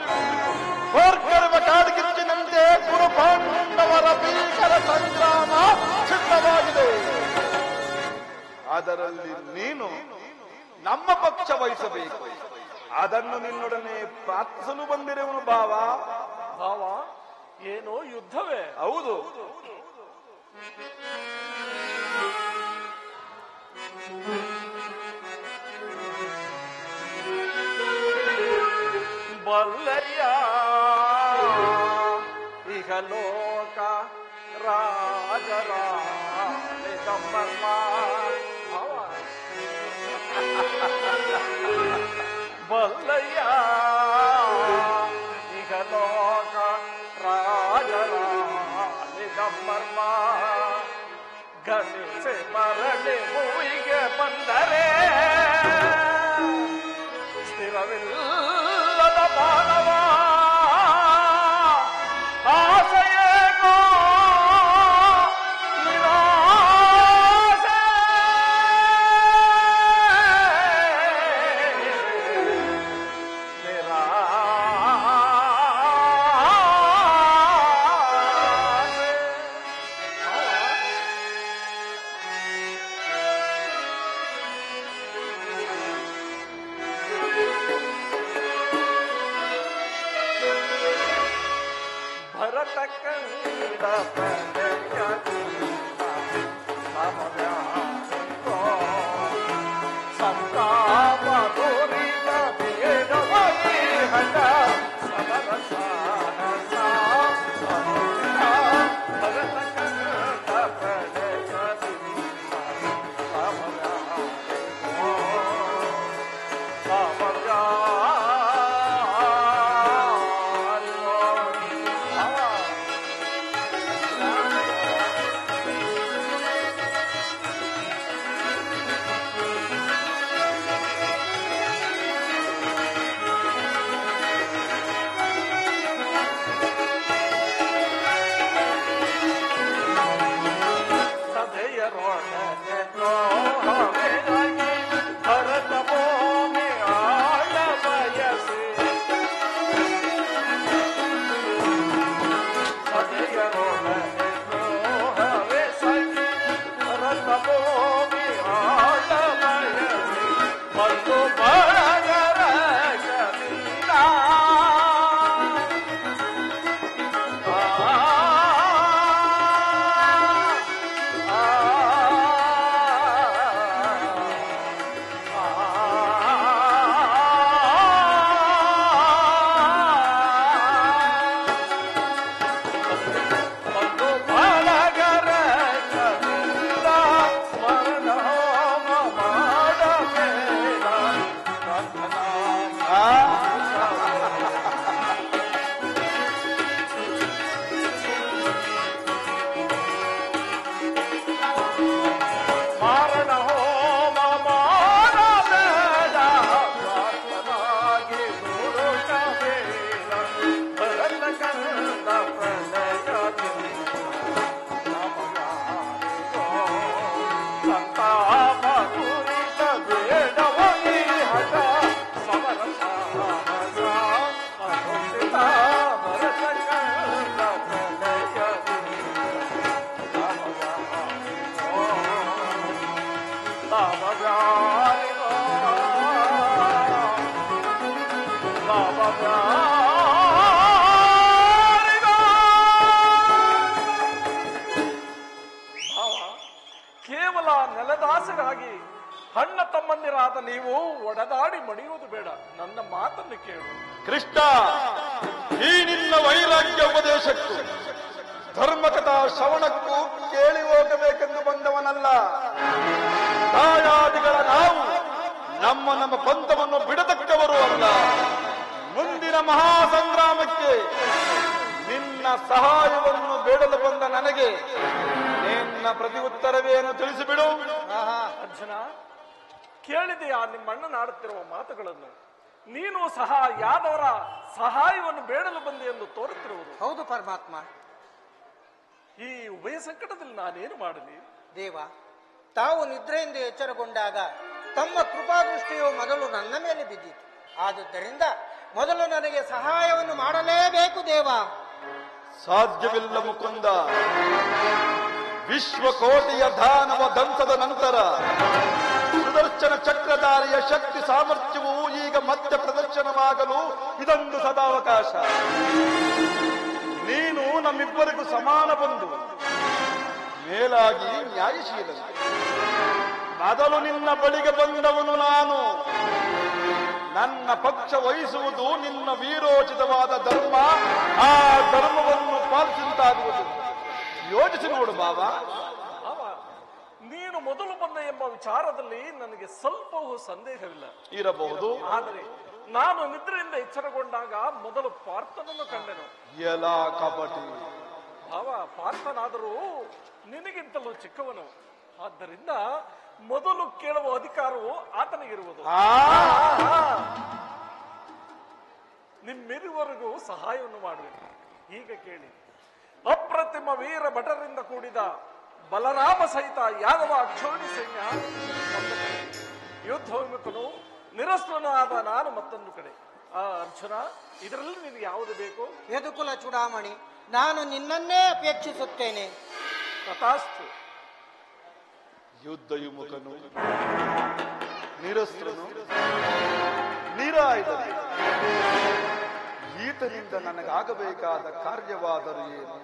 ಹೋರ್ಕರುವ ಕಾಡ್ಗಿಚ್ಚಿನಂತೆ ಗುರು ಪಾಂಡವರ ಭೀಕರ ಸಂಗ್ರಾಮ ಸಿದ್ಧವಾಗಿದೆ. ಅದರಲ್ಲಿ ನೀನು ನಮ್ಮ ಪಕ್ಷ ವಹಿಸಬೇಕು. ಅದನ್ನು ನಿನ್ನೊಡನೆ ಪ್ರಾರ್ಥಿಸಲು ಬಂದಿರುವನು ಭಾವ. ಭಾವ, ಏನೋ ಯುದ್ಧವೇ? ಹೌದು. ಬಲ್ಲಯ್ಯ ಇಹಲೋಕ ರಾಜರಾಜಮರ್ಮ ಭಾವ. ಬಲ್ಲಯ್ಯ ಇಹಲೋಕ ರಾಜರಾಜಮರ್ಮ ಗಣಿಸಿ ಮರಳಿ ಭೂಮಿಗೆ ಬಂದರೆ ಸ್ಥಿರವಿಲ್ಲದ ಮಾನವ ಆಸೆಯೇಗೋ ನಿರಾಸೆ. ಕೇವಲ ನೆಲದಾಸರಾಗಿ ಅಣ್ಣ ತಮ್ಮಂದಿರಾದ ನೀವು ಒಡೆದಾಡಿ ಮಡಿಯುವುದು ಬೇಡ, ನನ್ನ ಮಾತನ್ನು ಕೇಳು. ಕೃಷ್ಣ, ಈ ನಿನ್ನ ವೈರಾಗ್ಯ ಉಪದೇಶಕ್ಕೂ ಧರ್ಮಕಥಾ ಶ್ರವಣಕ್ಕೂ ಕೇಳಿ ಹೋಗಬೇಕೆಂದು ಬಂದವನಲ್ಲ. ದಾಯಾದಿಗಳ ನಾವು ನಮ್ಮ ಪಂಥವನ್ನು ಬಿಡತಕ್ಕವರು ಅಲ್ಲ. ಮುಂದಿನ ಮಹಾಸಂಗ್ರಾಮಕ್ಕೆ ನಿನ್ನ ಸಹಾಯವನ್ನು ಬೇಡಲು ಬಂದ ನನಗೆ ನಿನ್ನ ಪ್ರತಿ ಉತ್ತರವೇನು ತಿಳಿಸಿಬಿಡು. ಅರ್ಜುನ, ಕೇಳಿದೆಯಾ ನಿಮ್ಮಣ್ಣನಾಡುತ್ತಿರುವ ಮಾತುಗಳನ್ನು? ನೀನು ಸಹ ಯಾದವರ ಸಹಾಯವನ್ನು ಬೇಡಲು ಬಂದೆ ಎಂದು ತೋರುತ್ತಿರುವುದು. ಹೌದು ಪರಮಾತ್ಮ. ಈ ಉಭಯ ಸಂಕಟದಲ್ಲಿ ನಾನೇನು ಮಾಡಲಿ? ದೇವ, ತಾವು ನಿದ್ರೆಯಿಂದ ಎಚ್ಚರಗೊಂಡಾಗ ತಮ್ಮ ಕೃಪಾದೃಷ್ಟಿಯು ಮೊದಲು ನನ್ನ ಮೇಲೆ ಬಿದ್ದಿತು. ಆದುದರಿಂದ ಮೊದಲು ನನಗೆ ಸಹಾಯವನ್ನು ಮಾಡಲೇಬೇಕು ದೇವ. ಸಾಧ್ಯವಿಲ್ಲ ಮುಕುಂದ. ವಿಶ್ವಕೋಟಿಯ ದಾನವ ದಂತದ ನಂತರ ಸುದರ್ಶನ ಚಕ್ರಧಾರಿಯ ಶಕ್ತಿ ಸಾಮರ್ಥ್ಯವು ಈಗ ಮತ್ತೆ ಪ್ರದರ್ಶನವಾಗಲು ಇದೊಂದು ಸದಾವಕಾಶ. ನೀನು ನಮ್ಮಿಬ್ಬರಿಗೂ ಸಮಾನ ಬಂಧು, ಮೇಲಾಗಿ ನ್ಯಾಯಶೀಲ. ಮೊದಲು ನಿನ್ನ ಬಳಿಗೆ ಬಂದವನು ನಾನು. ನನ್ನ ಪಕ್ಷ ವಹಿಸುವುದು ನಿನ್ನ ವೀರೋಚಿತವಾದ ಧರ್ಮ. ಆ ಧರ್ಮವನ್ನು ಪಾಲಿಸುವಂತಾಗುವುದು. ಯೋಚಿಸಿ ನೋಡು ಬಾಬಾ. ನೀನು ಮೊದಲು ಬಂದ ಎಂಬ ವಿಚಾರದಲ್ಲಿ ನನಗೆ ಸ್ವಲ್ಪವೂ ಸಂದೇಹವಿಲ್ಲ. ಇರಬಹುದು. ಆದರೆ ನಾನು ನಿದ್ರೆಯಿಂದ ಎಚ್ಚರಗೊಂಡಾಗ ಮೊದಲು ಪಾರ್ಥನನ್ನು ಕಂಡೆನು. ಎಲ್ಲ ಕಪಟಿ ಭಾವ, ಪಾರ್ಥನಾದರೂ ನಿನಗಿಂತಲೂ ಚಿಕ್ಕವನು. ಆದ್ದರಿಂದ ಮೊದಲು ಕೇಳುವ ಅಧಿಕಾರವು ಆತನಿಗಿರುವುದು. ನಿಮ್ಮಿರುವರೆಗೂ ಸಹಾಯವನ್ನು ಮಾಡುವೆನು. ಈಗ ಕೇಳಿ. ಅಪ್ರತಿಮ ವೀರ ಭಟರಿಂದ ಕೂಡಿದ ಬಲರಾಮ ಸಹಿತ ಯಾದವ ಅಕ್ಷೋಣಿ ಸೈನ್ಯ ಒಂದು ಕಡೆ, ಯುದ್ಧೋನ್ಮುಖನು ನಿರಸ್ವನಾದ ನಾನು ಮತ್ತೊಂದು ಕಡೆ. ಅರ್ಜುನ, ಇದರಲ್ಲಿ ನಿನಗೆ ಯಾವುದು ಬೇಕು? ಯದುಕುಲ ಚೂಡಾಮಣಿ, ನಾನು ನಿನ್ನನ್ನೇ ಅಪೇಕ್ಷಿಸುತ್ತೇನೆ. ತಥಾಸ್ತು. ಯುದ್ಧಯುಮುಖನು, ನಿರಸ್ತ್ರನು, ನಿರಾಯುಧನು, ಈತನಿಂದ ನನಗಾಗಬೇಕಾದ ಕಾರ್ಯವಾದರೂ ಏನು?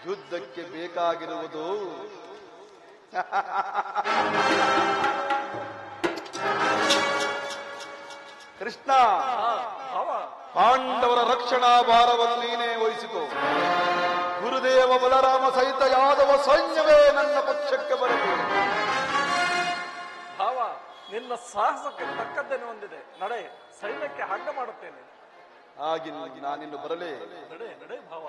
ಯುದ್ಧಕ್ಕೆ ಬೇಕಾಗಿರುವುದು ಕೃಷ್ಣ. ಪಾಂಡವರ ರಕ್ಷಣಾ ಭಾರವನ್ನು ನೀನೇ ವಹಿಸಿಕೊ. ಗುರುದೇವ ಬಲರಾಮ ಸಹಿತ ಯಾದವ ಸೈನ್ಯವೇ ನನ್ನ ಪಕ್ಷಕ್ಕೆ ಬರಬೇಕು. ಭಾವ, ನಿನ್ನ ಸಾಹಸಕ್ಕೆ ತಕ್ಕದ್ದೇನೆ ಹೊಂದಿದೆ. ನಡೆ, ಸೈನ್ಯಕ್ಕೆ ಹಗ್ಗ ಮಾಡುತ್ತೇನೆ. ಹಾಗೆ ನಾನಿನ್ನು ಬರಲೇ? ನಡೆ ನಡೆ ಭಾವ.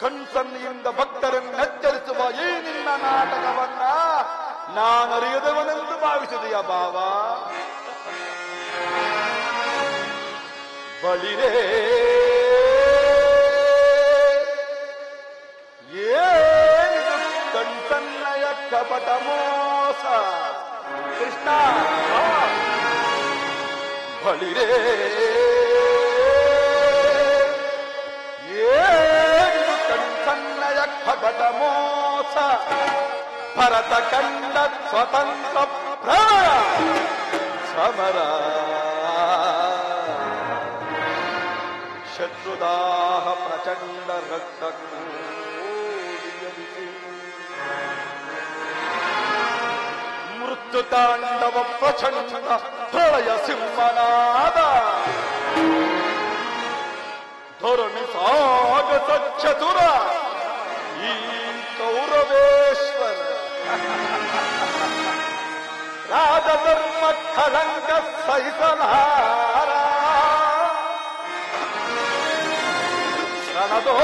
ಕಣ್ಸನ್ನಿಯಿಂದ ಭಕ್ತರನ್ನು ಎಚ್ಚರಿಸುವ ಈ ನಿನ್ನ ನಾಟಕವನ್ನ ನಾನರಿಯದವನೆಂದು ಭಾವಿಸಿದೆಯ ಭಾವ? ಬಳಿರೇ ಏನಿದು ಕಣ್ಸನ್ನಯ ಕಪಟ ಮೋಸ? ಕೃಷ್ಣ ಬಳಿರೇ ಏನಿದು ಕಣ್ಸನ್ನಯ ಕಪಟ ಮೋಸ? ಭರತ ಕಂಡ ಸ್ವತಂತ್ರ ಪ್ರಳಯ ಸಮರ ಶತ್ರುದಾಹ ಪ್ರಚಂಡ ರಕ್ತ ಮೃತ್ಯು ತಾಂಡವ ಪ್ರಚಂಡ ಪ್ರಳಯ ಸಿಂಹನಾದ ಧೋರಣಿ ಸಾಗಸ ಚತುರ ಈ ಕೌರವೇಶ್ವರ ರಾಜಧರ್ಮ ಕಳಂಕ ಸಹಿಸಲಾರ ರಣದೋ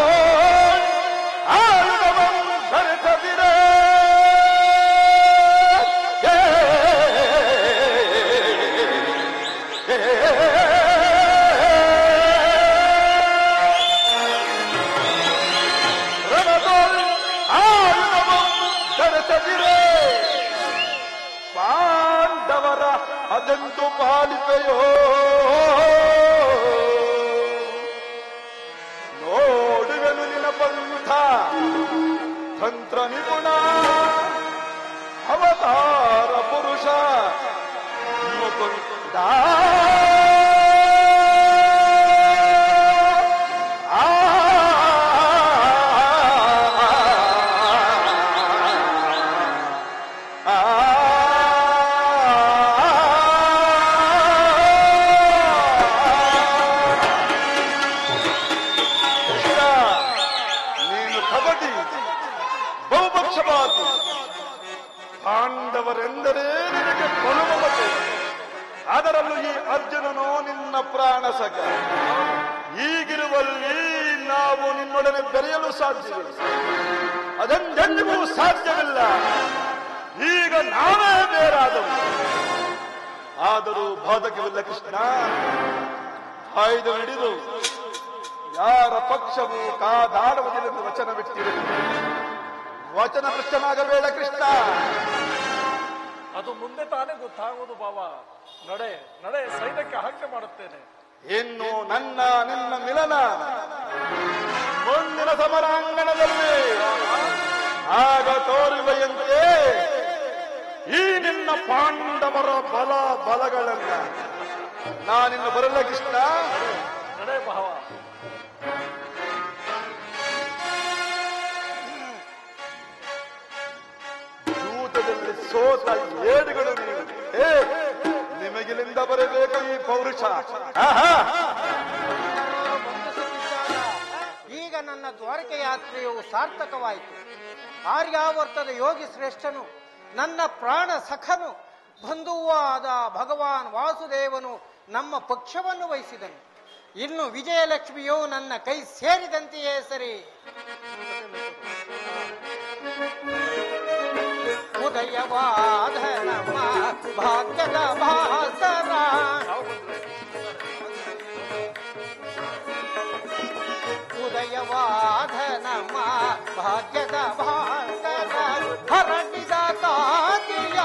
ಆಯುಧವನ್ನು ಧರಿಸದಿರೇ ಪಾಂಡವರ ಅದೆಂದು ಪಾಲಿಕೆಯೋ ನೋಡುವೆನು ನಿನ್ನ ಪಂಥ ತಂತ್ರ ನಿಪುಣ ಅವತಾರ ಪುರುಷ ಮುಕುಂದ ಪಾಂಡವರೆಂದರೆ ನಿನಗೆ ಕೊಲುಮತೆ, ಅದರಲ್ಲೂ ಈ ಅರ್ಜುನನು ನಿನ್ನ ಪ್ರಾಣ ಸಖ. ಈಗಿರುವಲ್ಲಿ ನಾವು ನಿನ್ನೊಡನೆ ಬೆರೆಯಲು ಸಾಧ್ಯವಿಲ್ಲ, ಅದೆಂದೆಂದಿಗೂ ಸಾಧ್ಯವಿಲ್ಲ. ಈಗ ನಾವೇ ಬೇರಾದವು. ಆದರೂ ಬಾಧಕವಿಲ್ಲ ಕೃಷ್ಣ. ಆಯ್ದು ಹಿಡಿದು ಯಾರ ಪಕ್ಷವು ಕಾದಾಡುವುದಿല്ലെಂದು ವಚನ ಬಿಟ್ಟಿರುವುದು. ವಚನ ಭ್ರಷ್ಟನಾಗಬೇಡ ಕೃಷ್ಣ. ಅದು ಮುಂದೆ ತಾನೇ ಗೊತ್ತಾಗುವುದು ಬಾವ. ನಡೆ ನಡೆ, ಸೈನ್ಯಕ್ಕೆ ಹಗ್ಗ ಮಾಡುತ್ತೇನೆ. ಇನ್ನು ನನ್ನ ನಿನ್ನ ಮಿಲನ ಮುಂದಿನ ಸಮರಾಂಗಣದಲ್ಲಿ ಆಗ ತೋರುವೆಯಂತೆ ಈ ನಿನ್ನ ಪಾಂಡವರ ಬಲ ಬಲಗಳನ್ನ. ನಾನಿನ್ನು ಬರಲ್ಲ ಕೃಷ್ಣ. ನಡೆ ಭಾವ. ಯೂತದಲ್ಲಿ ಸೋತ ಏಡುಗಳು ನೀವು. ನಿಮಗಿಲಿಂದ ಬರಬೇಕು ಈ ಪೌರುಷ. ಈಗ ನನ್ನ ದ್ವಾರಕೆ ಯಾತ್ರೆಯು ಸಾರ್ಥಕವಾಯಿತು. ಆರ್ಯಾವರ್ತದ ಯೋಗಿ ಶ್ರೇಷ್ಠನು, ನನ್ನ ಪ್ರಾಣ ಸಖನು, ಬಂಧುವೂ ಆದ ಭಗವಾನ್ ವಾಸುದೇವನು ನಮ್ಮ ಪಕ್ಷವನ್ನು ವಹಿಸಿದನು. ಇನ್ನು ವಿಜಯಲಕ್ಷ್ಮಿಯು ನನ್ನ ಕೈ ಸೇರಿದಂತೆಯೇ ಸರಿ. ಉದಯವಾದ ನಮ್ಮ ಭಾಗ್ಯದ ಭಾಸರ, ಉದಯವಾದ ನಮ್ಮ ಭಾಗ್ಯದ ಭಾಸರ, ಹರಡಿದ ಕಾಂತಿಯ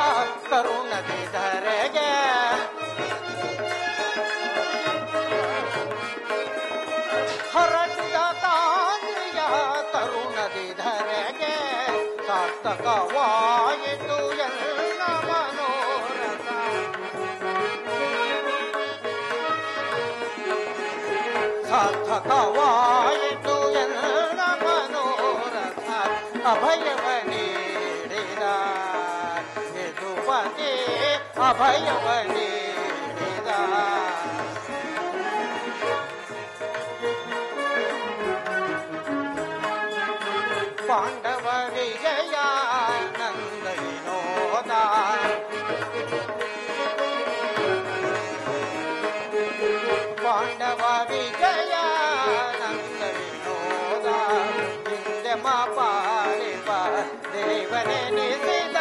ಕರುಣದಿ ಧರೆಗೆ, ಹರಡಿದ ಕಾಂತಿಯ ಕರುಣದಿ ಧರೆಗೆ, ಸಾರ್ಥಕವಾಯಿತು ಎಲ್ಲ ಮನೋರಥ. ಸಾರ್ಥಕವಾಯಿತು ಎಲ್ಲ ಮನೋರಥ ಅಭಯವ ನೀಡಿದ ಯದುಪತಿ ಅಭಯವ ನೀಡಿದ ಪಾಂಡವ ವಿಜಯ ನಂದ ವಿನೋದ ಪಾಂಡವ ವಿಜಯ ನಂದ ವಿನೋದ ಹಿಂದೆ ಪಾಲಿಪ ದೇವನೆನಿಸಿದ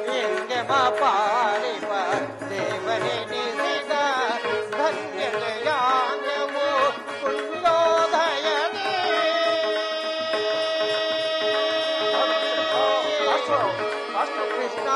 ಹಿಂದೆ ಪಾಲಿಪ ದೇವನೆನಿಸಿದ ಧನ್ಯತೆಯಾಗವು ಪುಣ್ಯೋದಯನೇ ಕೃಷ್ಣ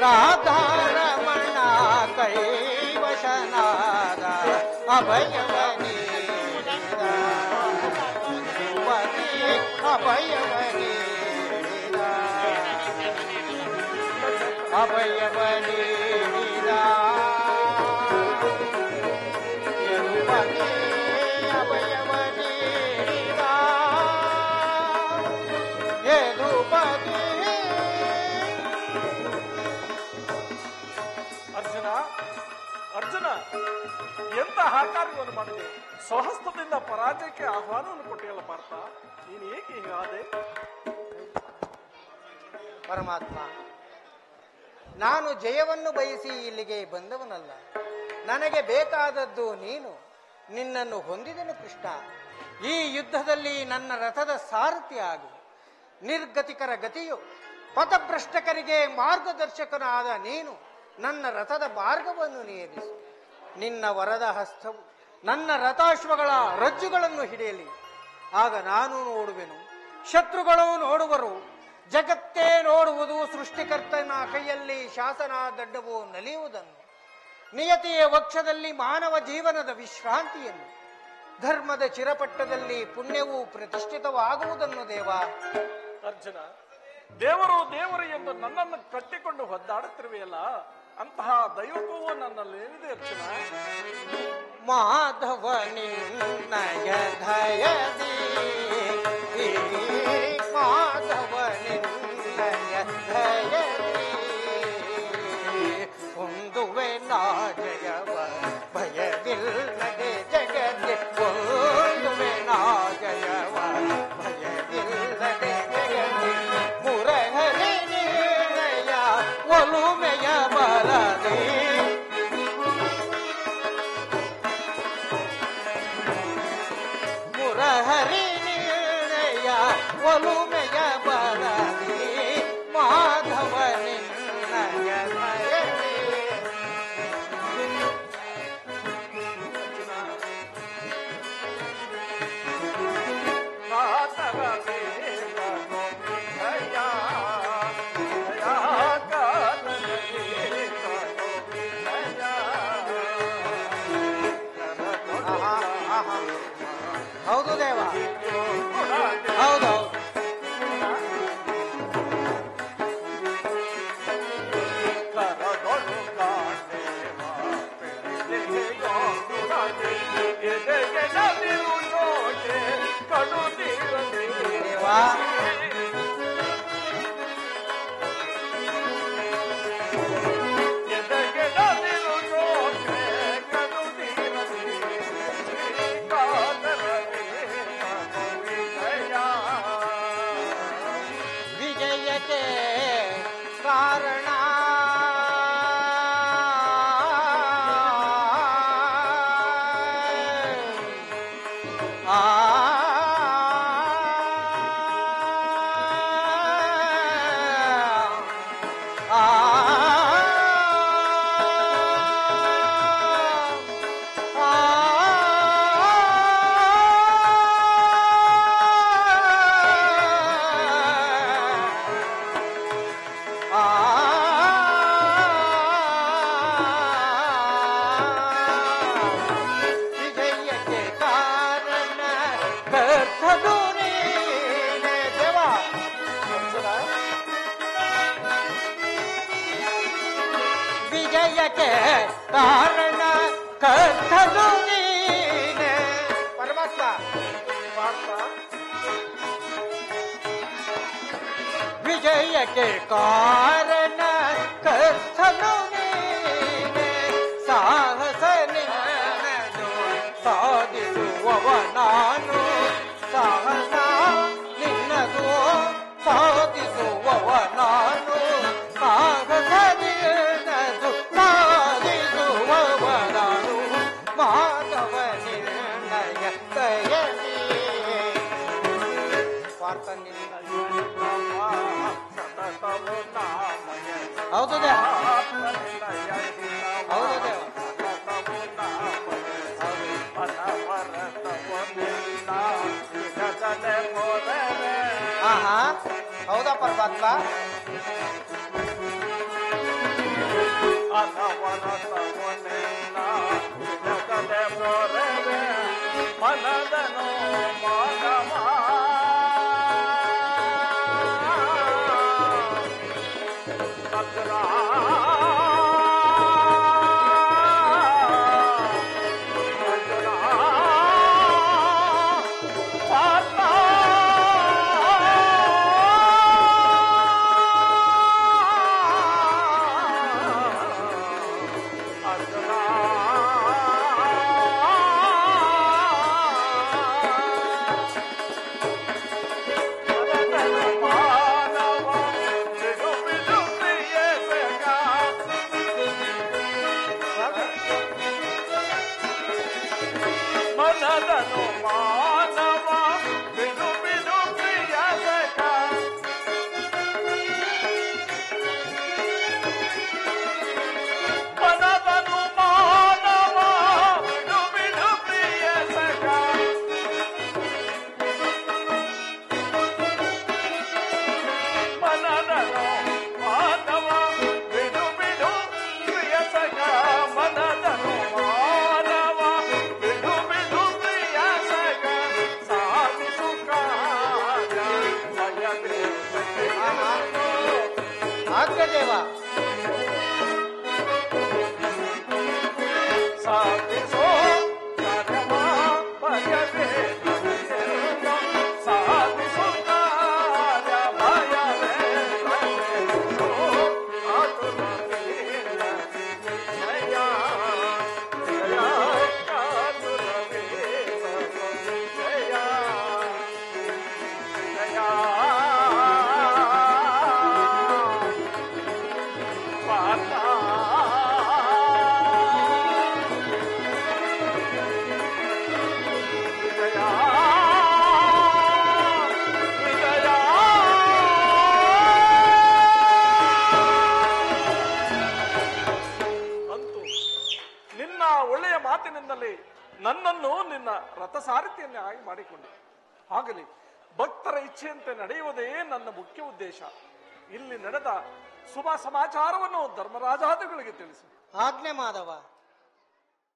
ರಾಧಾರಮಣ ಕೈವಶನಾದ ಅಭಯವ ನೀಡಿದ ಯುವತಿ ಅಭಯವ ನೀಡಿದ ಅಭಯವ ನೀಡಿದ ಯುವತಿ ಅಭಯವ ನೀಡಿದ ಯದುಪತಿ ಅರ್ಜುನ ಎಂತಹ ಕಾರ್ಯವನ್ನು ಮಾಡಿದೆ. ಸ್ವಹಸ್ತದಿಂದ ಪರಾಜಯಕ್ಕೆ ಆಹ್ವಾನವನ್ನು ಕೊಟ್ಟಿಯಲ್ಲ ಪಾರ್ಥ, ನೀನು ಏಕೆ ಹೀಗಾದೆ? ಪರಮಾತ್ಮ, ನಾನು ಜಯವನ್ನು ಬಯಸಿ ಇಲ್ಲಿಗೆ ಬಂದವನಲ್ಲ. ನನಗೆ ಬೇಕಾದದ್ದು ನೀನು. ನಿನ್ನನ್ನು ಹೊಂದಿದೆನು ಕೃಷ್ಣ. ಈ ಯುದ್ಧದಲ್ಲಿ ನನ್ನ ರಥದ ಸಾರಥಿ ಆಗು. ನಿರ್ಗತಿಕರ ಗತಿಯು ಪಥಭ್ರಷ್ಟಕರಿಗೆ ಮಾರ್ಗದರ್ಶಕನಾದ ನೀನು ನನ್ನ ರಥದ ಮಾರ್ಗವನ್ನು ನಿಯಮಿಸು. ನಿನ್ನ ವರದ ಹಸ್ತವು ನನ್ನ ರಥಾಶ್ವಗಳ ರಜ್ಜುಗಳನ್ನು ಹಿಡಿಯಲಿ. ಆಗ ನಾನು ನೋಡುವೆನು, ಶತ್ರುಗಳು ನೋಡುವರು. ಜಗತ್ತೇ ನೋಡುವುದು ಸೃಷ್ಟಿಕರ್ತನ ಕೈಯಲ್ಲಿ ಶಾಸನ ದಡ್ಡವು ನಲಿಯುವುದನ್ನು, ನಿಯತಿಯ ವಕ್ಷದಲ್ಲಿ ಮಾನವ ಜೀವನದ ವಿಶ್ರಾಂತಿಯನ್ನು, ಧರ್ಮದ ಚಿರಪಟ್ಟದಲ್ಲಿ ಪುಣ್ಯವು ಪ್ರತಿಷ್ಠಿತವಾಗುವುದನ್ನು. ದೇವ ಅರ್ಜುನ, ದೇವರು ದೇವರು ಎಂದು ನನ್ನನ್ನು ಕಟ್ಟಿಕೊಂಡು ಒದ್ದಾಡುತ್ತಿರುವೆಯಲ್ಲ, ಅಂತಹ ದೈವತ್ವವು ನನ್ನಲ್ಲಿ ಏನಿದೆ ಅರ್ಜುನ? ಮಾಧವ ನಿನ್ನಯ ದಯದಿ, ಮಾಧವ ನಿನ್ನಯ ದಯದಿ ಹೊಂದುವೆ ನಾ ಜಯವ ಭಯವಿಲ್ಲದೆ ಜಗತ್ತೆ. ಹೊಂದುವೆ ನಾ ಜಯವ ಭಯವಿಲ್ಲದೆ ಜಗತ್ತೆ. ಮುರಹರಿ ನಿರ್ಣಯ ಒಲುಮೆಯ ಬಲದೆ, ಮುರಹರಿ ನಿರ್ಣಯ ಒಲುಮೆಯ ಬಲದೆ. ಮಾಧವ ನಿನ್ನಯ ದಯದಿ. ಹೌದು ದೇವ, ಹೌದು. ದೇವಾ, ವಿಜಯಕ್ಕೆ ಕಾರಣ ಆ ಕರ್ತನು ನೀನೆ ದೇವ. ವಿಜಯಕ್ಕೆ ಕಾರಣ ಕರ್ತನು ನೀನೆ ಪರಮಾತ್ಮ. ವಿಜಯಕ್ಕೆ ಕಾರಣ ಕರ್ತನು ನೀನೆ, ಸಾಹಸ ನಿನ್ನದು ಸಾಧಿಸುವವ ನಾನು, ಸಾಹಸ ನಿನ್ನದು ಸಾಧಿಸುವವ ನಾನು, ಸಾಹಸ ನಿನ್ನದು ಸಾಧಿಸುವವ ನಾನು, ಮಾಧವ ನಿರ್ಣಯ ದಯನಿ ಪಾರ್ಥನಿಂದ. ಹೌದು ದೇವ, ಹೌದು ದೇವ. ಆಹಾ, ಹೌದಾ ಪರಮಾತ್ಮ. ಮನದನೋ ಮಾನವ ಮನದನು ಮಾನವ ಬಿಡು ಬಿಡು ಪ್ರಿಯ ಸಖ, ಮನದನು ಮಾನವ ಬಿಡು ಬಿಡು ಪ್ರಿಯ ಸಖ, ಮನದನು ಮಾನವ ಬಿಡು ಬಿಡು ಪ್ರಿಯ ಸಖ, ಮನದನು ದೇವ. ಸಾಧಿಸೋ ಕರ್ಮ ಭಯವೇ ಸಾಧಿಸೋ ಕಾರ್ಯ ಭಯವೇ ಜಯ ಜಯ ಕಾತುರವೇ ಜಯ ಜಯ ಒಳ್ಳೆಯ ಮಾತಿನಿಂದಲೇ ನನ್ನನ್ನು ನಿನ್ನ ರಥಸಾರಥಿಯನ್ನಾಗಿ ಮಾಡಿಕೊಂಡೆ. ಆಗಲಿ, ಭಕ್ತರ ಇಚ್ಛೆಯಂತೆ ನಡೆಯುವುದೇ ನನ್ನ ಮುಖ್ಯ ಉದ್ದೇಶ. ಇಲ್ಲಿ ನಡೆದ ಶುಭ ಸಮಾಚಾರವನ್ನು ಧರ್ಮರಾಜಾದಿಗಳಿಗೆ ತಿಳಿಸು. ಆಜ್ಞೆ ಮಾಧವ.